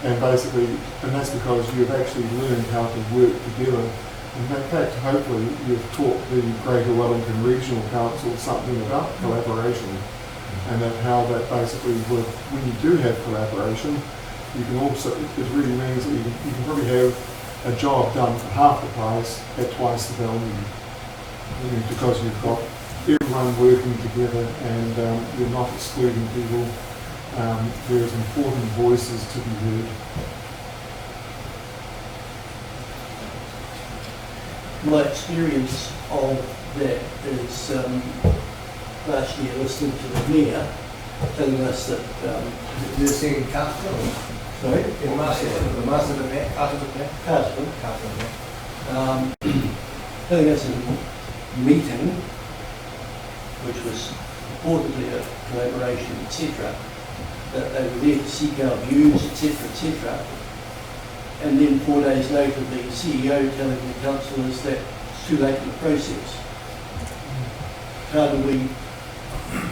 and that's because you've actually learned how to work together. In fact, hopefully, you've taught the Greater Wellington Regional Council something about collaboration, and that how that basically, when you do have collaboration, you can also, it really means that you can probably have a job done for half the price at twice the value, because you've got everyone working together, and you're not excluding people, there's important voices to be heard. My experience of that is last year listening to the mayor telling us that You're seeing Carterton? sorry, In the master of the Met, Carterton? Carterton, telling us in a meeting, which was reportedly a collaboration, etc., that they were there to seek our views, etc., etc. And then 4 days later, the CEO telling the councillors that it's too late in the process. How do we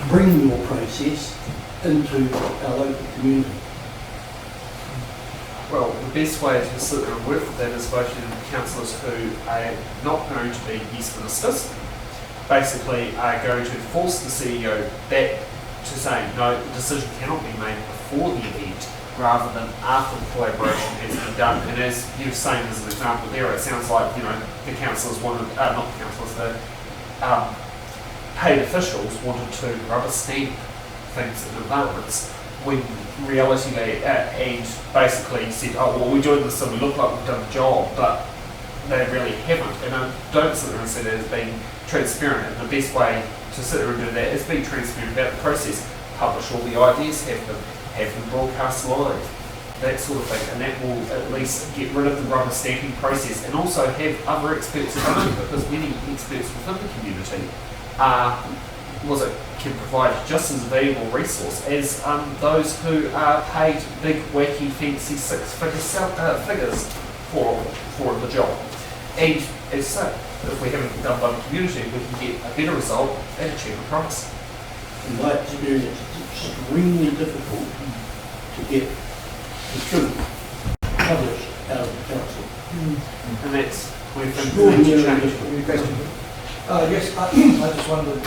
bring your process into our local community? Well, the best way to sit there and work with that is voting councillors who are not going to be yes ministers, basically are going to force the CEO that to say no, the decision cannot be made before the event rather than after the collaboration has been done. And as you're saying as an example there, it sounds like, you know, the councillors wanted, not the councillors, the paid officials wanted to rubber stamp things in advance when reality they and basically said, oh well, we're doing this so we look like we've done the job, but they really haven't. And I don't sit there and see that as being transparent. And the best way to sit there and do that is be transparent about the process. Publish all the ideas, have them broadcast live, that sort of thing, and that will at least get rid of the rubber stamping process, and also have other experts in the room, because many experts within the community can provide just as a valuable resource as those who are paid big, wacky, fancy figures for the job. And as such, if we haven't done by the community, we can get a better result at a cheaper price. In my experience, it's extremely difficult to get the truth published out of the council. And that's where things Extraordinarily need to change. difficult. Any question? Yes, I just wondered,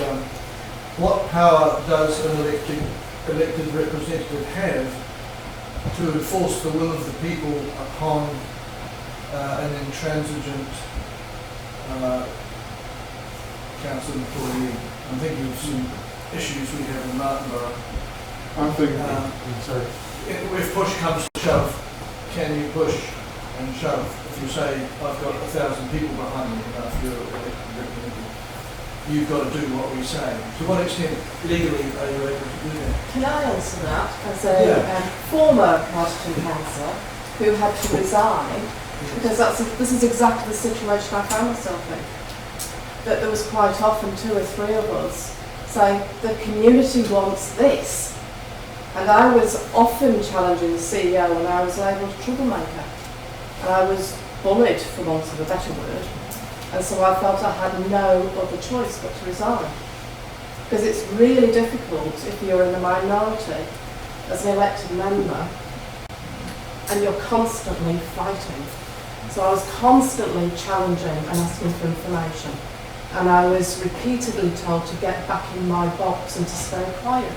what power does an elected representative have to enforce the will of the people upon an intransigent council employee? I'm thinking of some issues we have in Martinborough. I think, sorry. If push comes to shove, can you push and shove? If you say, I've got 1,000 people behind me, if you're elected representative, you've got to do what we say. To what extent legally are you able to do that? Can I answer that as a former Carterton councillor who had to resign, because this is exactly the situation I found myself in. That there was quite often 2 or 3 of us saying the community wants this, and I was often challenging the CEO, and I was labelled a troublemaker, and I was bullied, for want of a better word. And so I felt I had no other choice but to resign. Because it's really difficult if you're in the minority as an elected member and you're constantly fighting. So I was constantly challenging and asking for information. And I was repeatedly told to get back in my box and to stay quiet.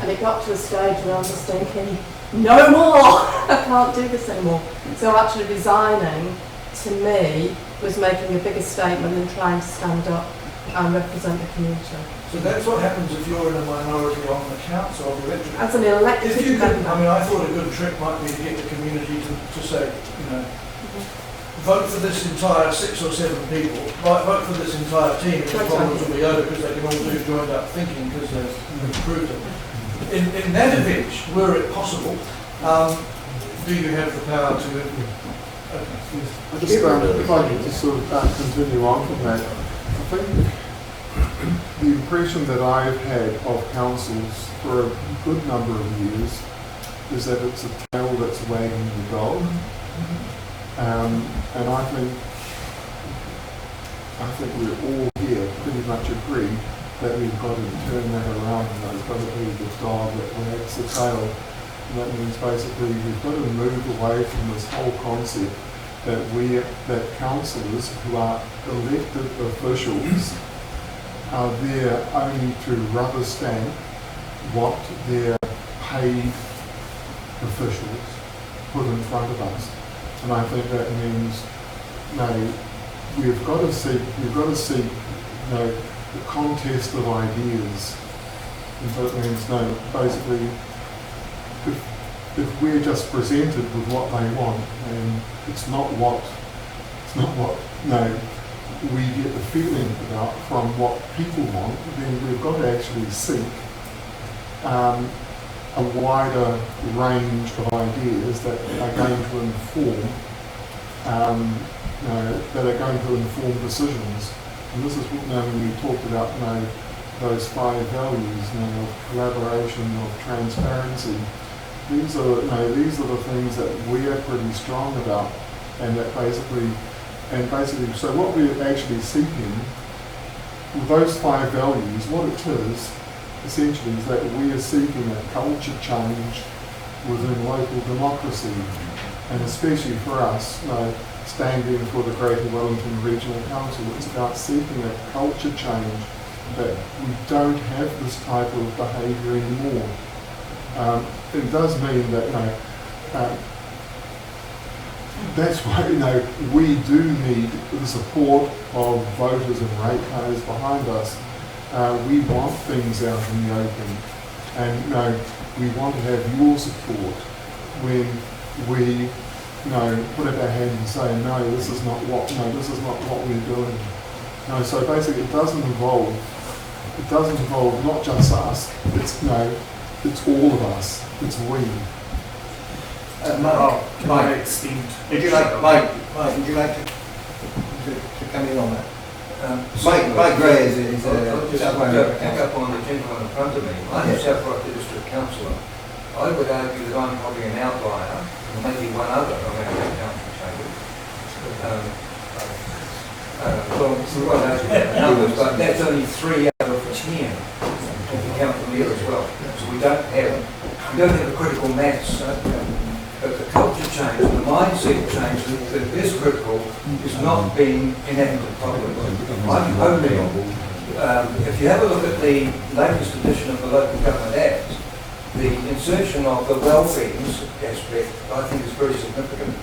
And it got to a stage where I was thinking, no more! I can't do this anymore. So actually resigning, to me, was making a bigger statement than trying to stand up and represent the community. So that's what happens if you're in a minority on the council or the electorate. As an elected If you could, member. I mean, I thought a good trick might be to get the community to say, you know, vote for this entire 6 or 7 people, vote for this entire team, and the problems will be over because they can all do joined up thinking because they've improved it. In that event, were it possible, do you have the power to... I just, if I could just sort of continue on from that, I think the impression that I've had of councils for a good number of years is that it's a tail that's wagging the dog. And I think we're all here pretty much agree that we've got to turn that around, and it's got to be the dog that wags the tail. And that means basically we've got to move away from this whole concept that councillors who are elected officials are there only to rubber stamp what their paid officials put in front of us. And I think that means, we've got to see, the contest of ideas. And so it means, basically, if we're just presented with what they want and it's not what we get the feeling about from what people want, then we've got to actually seek a wider range of ideas that are going to inform decisions. And this is what when we talked about those 5 values, of collaboration, of transparency. These are the things that we are pretty strong about, and that basically, so what we're actually seeking with those 5 values, what it is essentially is that we are seeking a culture change within local democracy, and especially for us, standing for the Greater Wellington Regional Council, it's about seeking a culture change that we don't have this type of behaviour anymore. It does mean that that's why we do need the support of voters and ratepayers behind us. We want things out in the open, and we want to have your support when we put up our hand and say no, this is not what we're doing. So basically, it doesn't involve not just us. It's all of us. It's we. Mike, would you like to come in on that? Mike Gray is just South to pick up on the gentleman in front of me. I'm a South Wairarapa District Councillor. I would argue that I'm probably an outlier, and maybe one other on our council table. We won't argue about numbers, but that's only 3 out of 10 if you count them here as well. So we don't have a critical mass. But the culture change, the mindset change that is critical is not being enacted properly. I'm hoping, if you have a look at the latest edition of the Local Government Act, the insertion of the well-being aspect, I think, is very significant.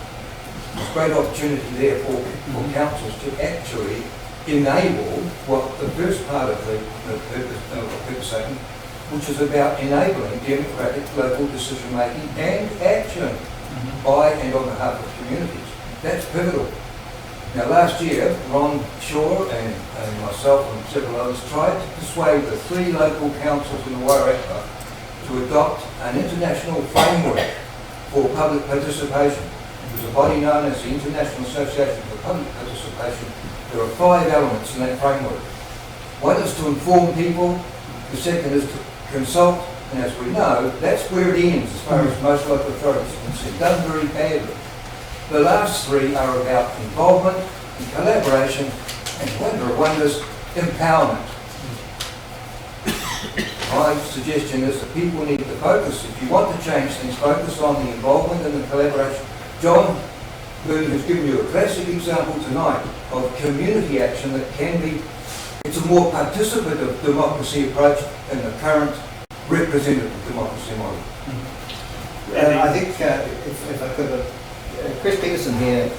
There's great opportunity there for councils to actually enable what the first part of the purpose statement, which is about enabling democratic local decision-making and action by and on behalf of communities. That's pivotal. Now, last year, Ron Shaw and myself and several others tried to persuade the 3 local councils in the Wairarapa to adopt an international framework for public participation. There's a body known as the International Association for Public Participation. There are 5 elements in that framework. One is to inform people, the second is to consult, and as we know, that's where it ends as far as most local authorities are concerned. Done very badly. The last 3 are about involvement and collaboration and, wonder of wonders, empowerment. My suggestion is that people need to focus, if you want to change things, focus on the involvement and the collaboration. John Boone has given you a classic example tonight of community action that can be, it's a more participative democracy approach than the current representative democracy model. I think, if I could, Chris Peterson here,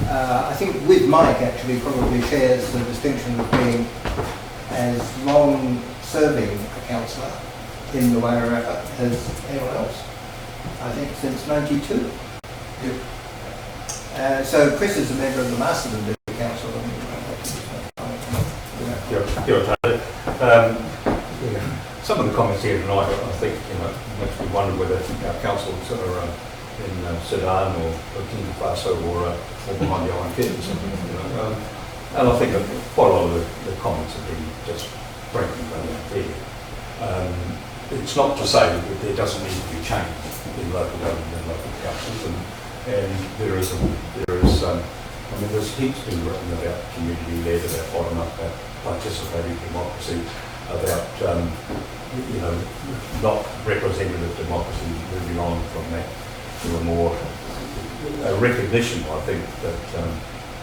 I think with Mike actually probably shares the distinction of being as long-serving a councillor in the Wairarapa as anyone else. I think since '92. So Chris is a member of the Masterton District Council. Some of the comments here tonight, I think, makes me wonder whether our councils are in Sudan or Burkina Faso or behind the Iron Curtain or something. And I think quite a lot of the comments have been just frankly unfair. It's not to say that there doesn't need to be change in local government and local councils, and there's heaps been written about community-led, about bottom-up, about participating democracy, about not representative democracy, moving on from that to a more recognition, I think, that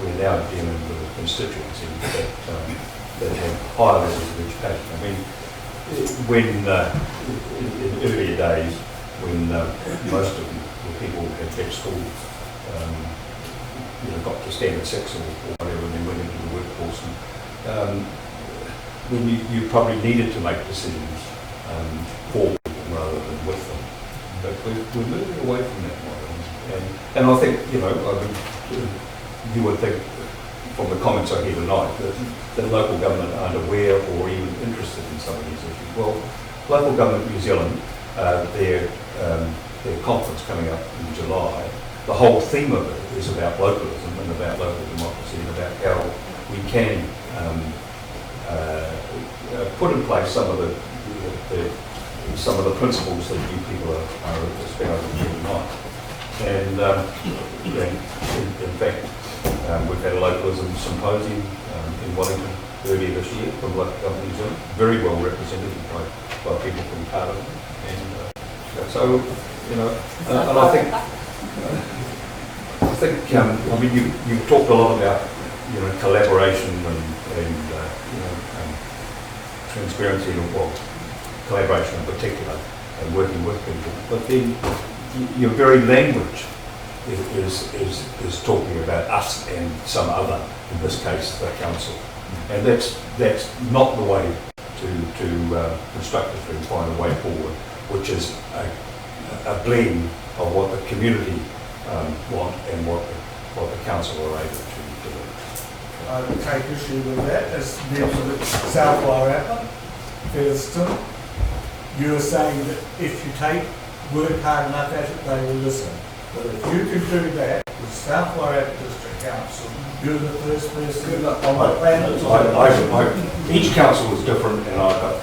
we're now dealing with a constituency that have higher levels of education. I mean, when in earlier days, when most of the people had left school, got to standard 6 or whatever, and then went into the workforce, and when you probably needed to make decisions for people rather than with them. But we're moving away from that model. And I think, you know, you would think from the comments I hear tonight that local government aren't aware or even interested in some of these issues. Well, Local Government New Zealand, their conference coming up in July, the whole theme of it is about localism and about local democracy and about how we can put in place some of the principles that you people are espousing here tonight. And in fact, we've had a localism symposium in Wellington earlier this year from Local Government New Zealand, very well represented by people from Carterton. And so, you know, and I think I mean, you've talked a lot about, you know, collaboration and you know, transparency and, well, collaboration in particular and working with people. But then your very language is talking about us and some other, in this case, the council. And that's not the way to constructively find a way forward, which is a blend of what the community want and what the council are able to deliver. I would take issue with that as members of South Wairarapa, Featherston. You are saying that if you work hard enough at it, they will listen. But if you can do that with South Wairarapa District Council, you're the first person on the planet. Each council is different, and I've got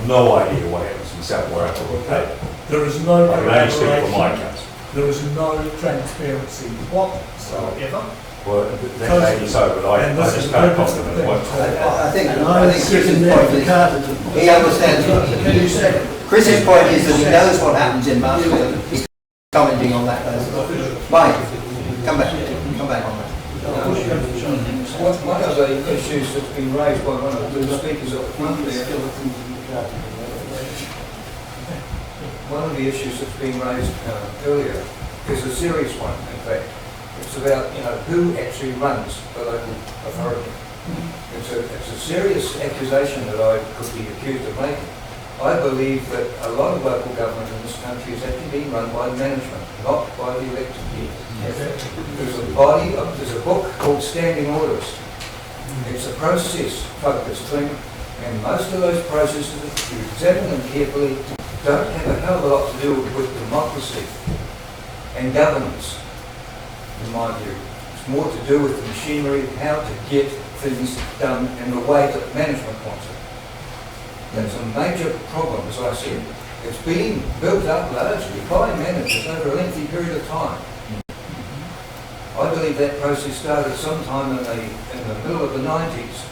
no idea what happens in South Wairarapa. There is no I can only speak for my council. There is no transparency whatsoever. Well, that may be so, but I just can't comment on what. I think Chris's point is, he understands. Chris's point is that he knows what happens in Marsfield. He's commenting on that. Mike, come back on that. One of the issues that's been raised by one of the speakers at the front there, one of the issues that's been raised earlier is a serious one, in fact. It's about, you know, who actually runs the local authority. It's a serious accusation that I could be accused of making. I believe that a lot of local government in this country is actually being run by management, not by the elected people. There's a book called Standing Orders. It's a process-focused thing, and most of those processes, if you examine them carefully, don't have a hell of a lot to do with democracy and governance, in my view. It's more to do with the machinery, how to get things done in the way that management wants it. That's a major problem, as I said. It's been built up largely by managers over a lengthy period of time. I believe that process started sometime in the middle of the 90s,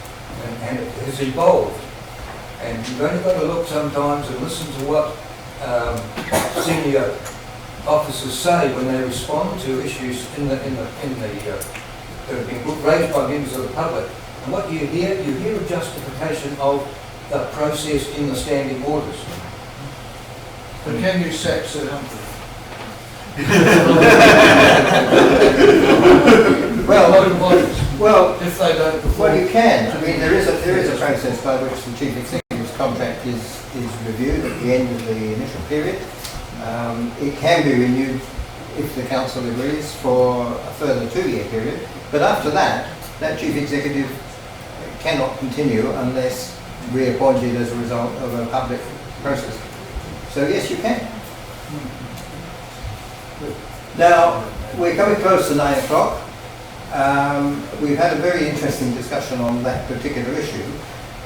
and it has evolved. And you've only got to look sometimes and listen to what senior officers say when they respond to issues that have been raised by members of the public. And what you hear a justification of the process in the standing orders. But can you sack Sir Humphrey? Well, if they don't perform. Well, you can. I mean, there is a process by which the chief executive's contract is reviewed at the end of the initial period. It can be renewed if the council agrees for a further 2-year period. But after that chief executive cannot continue unless reappointed as a result of a public process. So yes, you can. Now, we're coming close to 9 o'clock. We've had a very interesting discussion on that particular issue,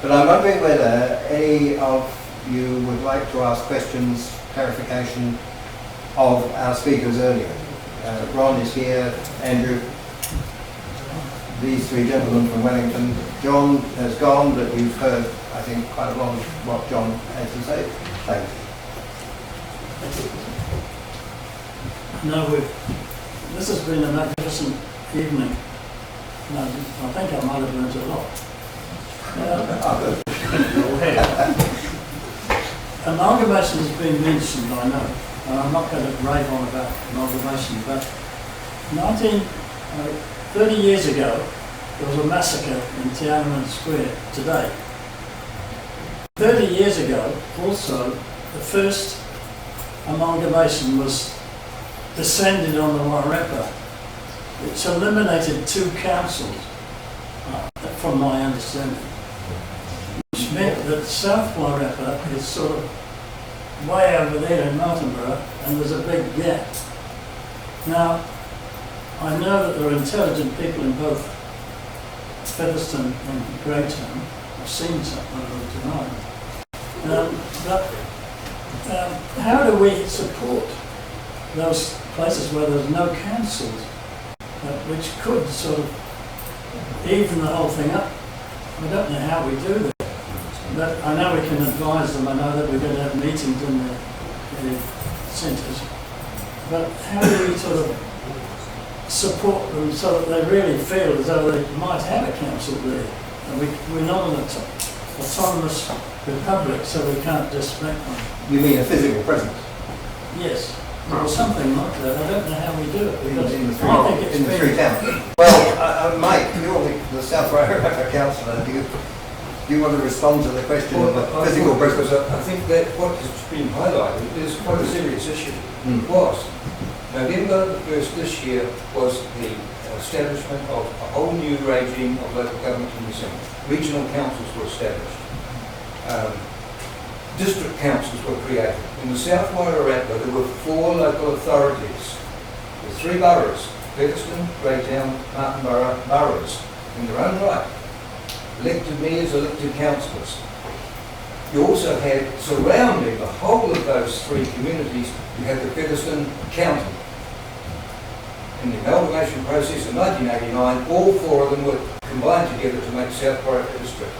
but I'm wondering whether any of you would like to ask questions, clarification of our speakers earlier. Ron is here, Andrew, these 3 gentlemen from Wellington. John has gone, but you've heard, I think, quite a lot of what John has to say. Thank you. No, this has been a magnificent evening. No, I think I might have learned a lot. Amalgamation has been mentioned, I know, and I'm not going to rave on about amalgamation, but 30 years ago, there was a massacre in Tiananmen Square today. 30 years ago, also, the first amalgamation was descended on the Wairarapa, it's eliminated 2 councils, from my understanding, which meant that South Wairarapa is sort of way over there in Martinborough, and there's a big gap. Now, I know that there are intelligent people in both Featherston and Greytown. I've seen some of them tonight. How do we support those places where there's no councils, which could sort of even the whole thing up? I don't know how we do that. But I know we can advise them. I know that we're going to have meetings in the centres. But how do we sort of support them so that they really feel as though they might have a council there? And we're not an autonomous republic, so we can't just make one. You mean a physical presence? Yes, or something like that. I don't know how we do it. Because In the I think it's three towns. Well, Mike, you're the South Wairarapa councillor. Do you want to respond to the question of a physical presence? I think that what has been highlighted is quite a serious issue. It was. November the 1st this year was the establishment of a whole new regime of local government in New Zealand. Regional councils were established. District councils were created. In the South Wairarapa there were 4 local authorities with 3 boroughs, Featherston, Greytown, Martinborough boroughs in their own right. Elected mayors, elected councillors. You also had, surrounding the whole of those 3 communities, you had the Featherston County. In the amalgamation process in 1989, all 4 of them were combined together to make South Wairarapa District.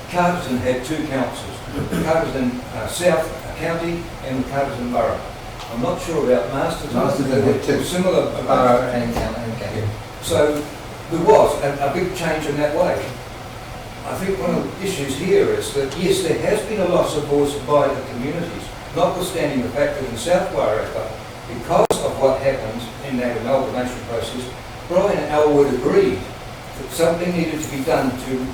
Carterton had 2 councils, Carterton South County and Carterton Borough. I'm not sure about Masterton, they had 2 similar Borough and county. So there was a big change in that way. I think one of the issues here is that, yes, there has been a loss of voice by the communities, notwithstanding the fact that in South Wairarapa, because of what happened in that amalgamation process, Brian and Elwood agreed that something needed to be done to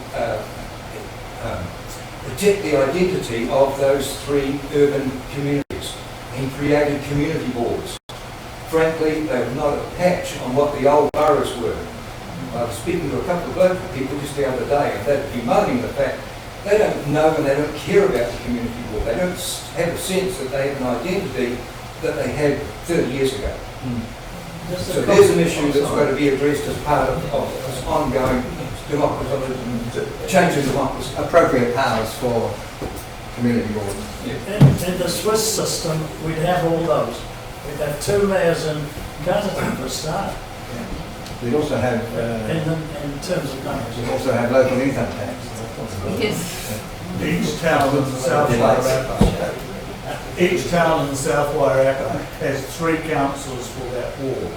protect the identity of those 3 urban communities. He created community boards. Frankly, they were not a patch on what the old boroughs were. I was speaking to a couple of local people just the other day, and they'd be moaning the fact they don't know and they don't care about the community board. They don't have a sense that they have an identity that they had 30 years ago. So there's an issue that's got to be addressed as part of this ongoing democracy, change in democracy. Appropriate powers for community boards. In the Swiss system, we'd have all those. We'd have 2 mayors in Carterton for a start. We'd also have, in terms of numbers. we'd also have local income tax. Yes. Each town in the South Wairarapa, each town in the South Wairarapa has 3 councillors for that ward,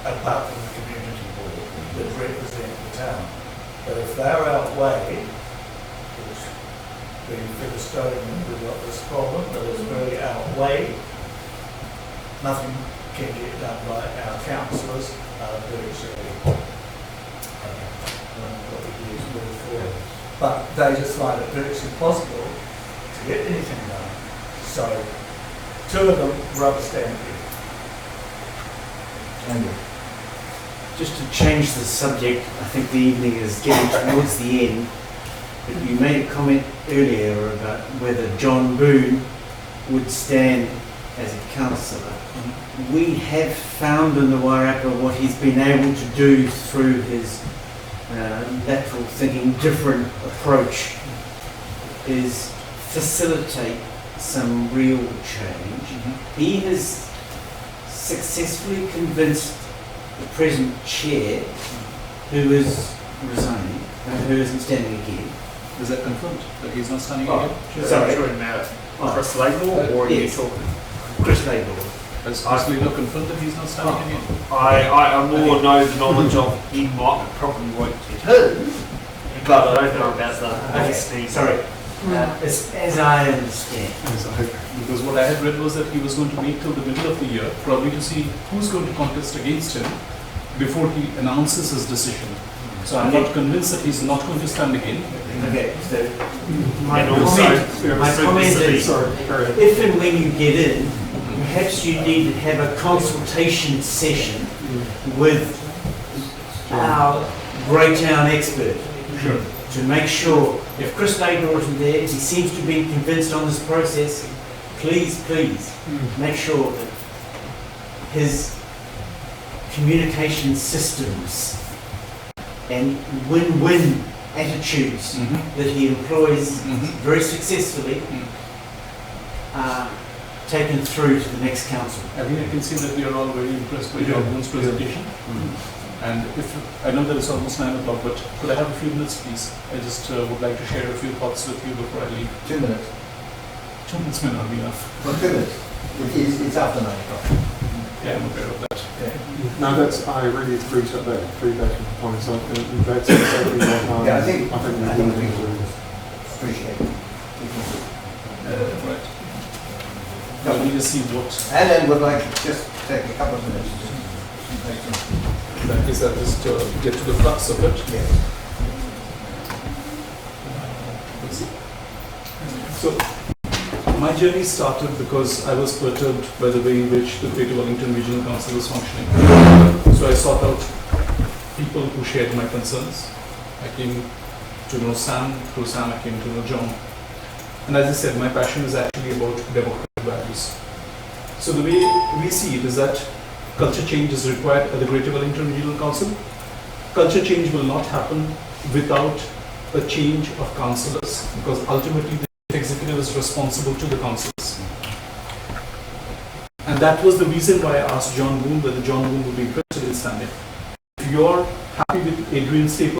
apart from the community board that represent the town. But if they're outweighed, which being Featherstone, we've got this problem that is very outweighed, nothing can get done by our councillors, virtually. But they just find it virtually impossible to get anything done. So 2 of them rubber stamp it. Just to change the subject, I think the evening is getting towards the end, but you made a comment earlier about whether John Boone would stand as a councillor. We have found in the Wairarapa what he's been able to do through his lateral thinking, different approach, is facilitate some real change. He has successfully convinced the present chair, who is resigning, who isn't standing again. Is that confirmed that he's not standing again? Sorry. Chris Laidlaw, or are you Yes. talking? Chris Laidlaw. Has Laidlaw confirmed that he's not standing again? I more know the knowledge of he might probably won't get him, but I don't know about the honesty. Sorry. As I understand. Because what I had read was that he was going to wait till the middle of the year, probably to see who's going to contest against him before he announces his decision. So I'm not convinced that he's not going to stand again. Okay, so And also, my comment is, if and when you get in, perhaps you need to have a consultation session with our Greytown expert to make sure, if Chris Laidlaw isn't there, if he seems to be convinced on this process, please make sure that his communication systems and win-win attitudes that he employs very successfully are taken through to the next council. I think I can see that we are all very impressed by John Boon's presentation. And if I know that it's almost 9 o'clock, but could I have a few minutes, please? I just would like to share a few thoughts with you before I leave. 2 minutes. 2 minutes may not be enough. Well, 2 minutes. It's after 9 o'clock. Yeah, I'm aware of that. No, I really appreciate that feedback and points. And that's exactly what I think we people appreciate it. Right. Now we need to see what. And then would like to just take a couple of minutes to make some. Is that just to get to the crux of it? Yes. So, my journey started because I was perturbed by the way in which the Greater Wellington Regional Council was functioning. So I sought out people who shared my concerns. I came to know Sam, through Sam I came to know John. And as I said, my passion is actually about democratic values. So the way we see it is that culture change is required at the Greater Wellington Regional Council. Culture change will not happen without a change of councillors, because ultimately the executive is responsible to the councillors. And that was the reason why I asked John Boon whether John Boon would be interested in standing. If you're happy with Adrian Staples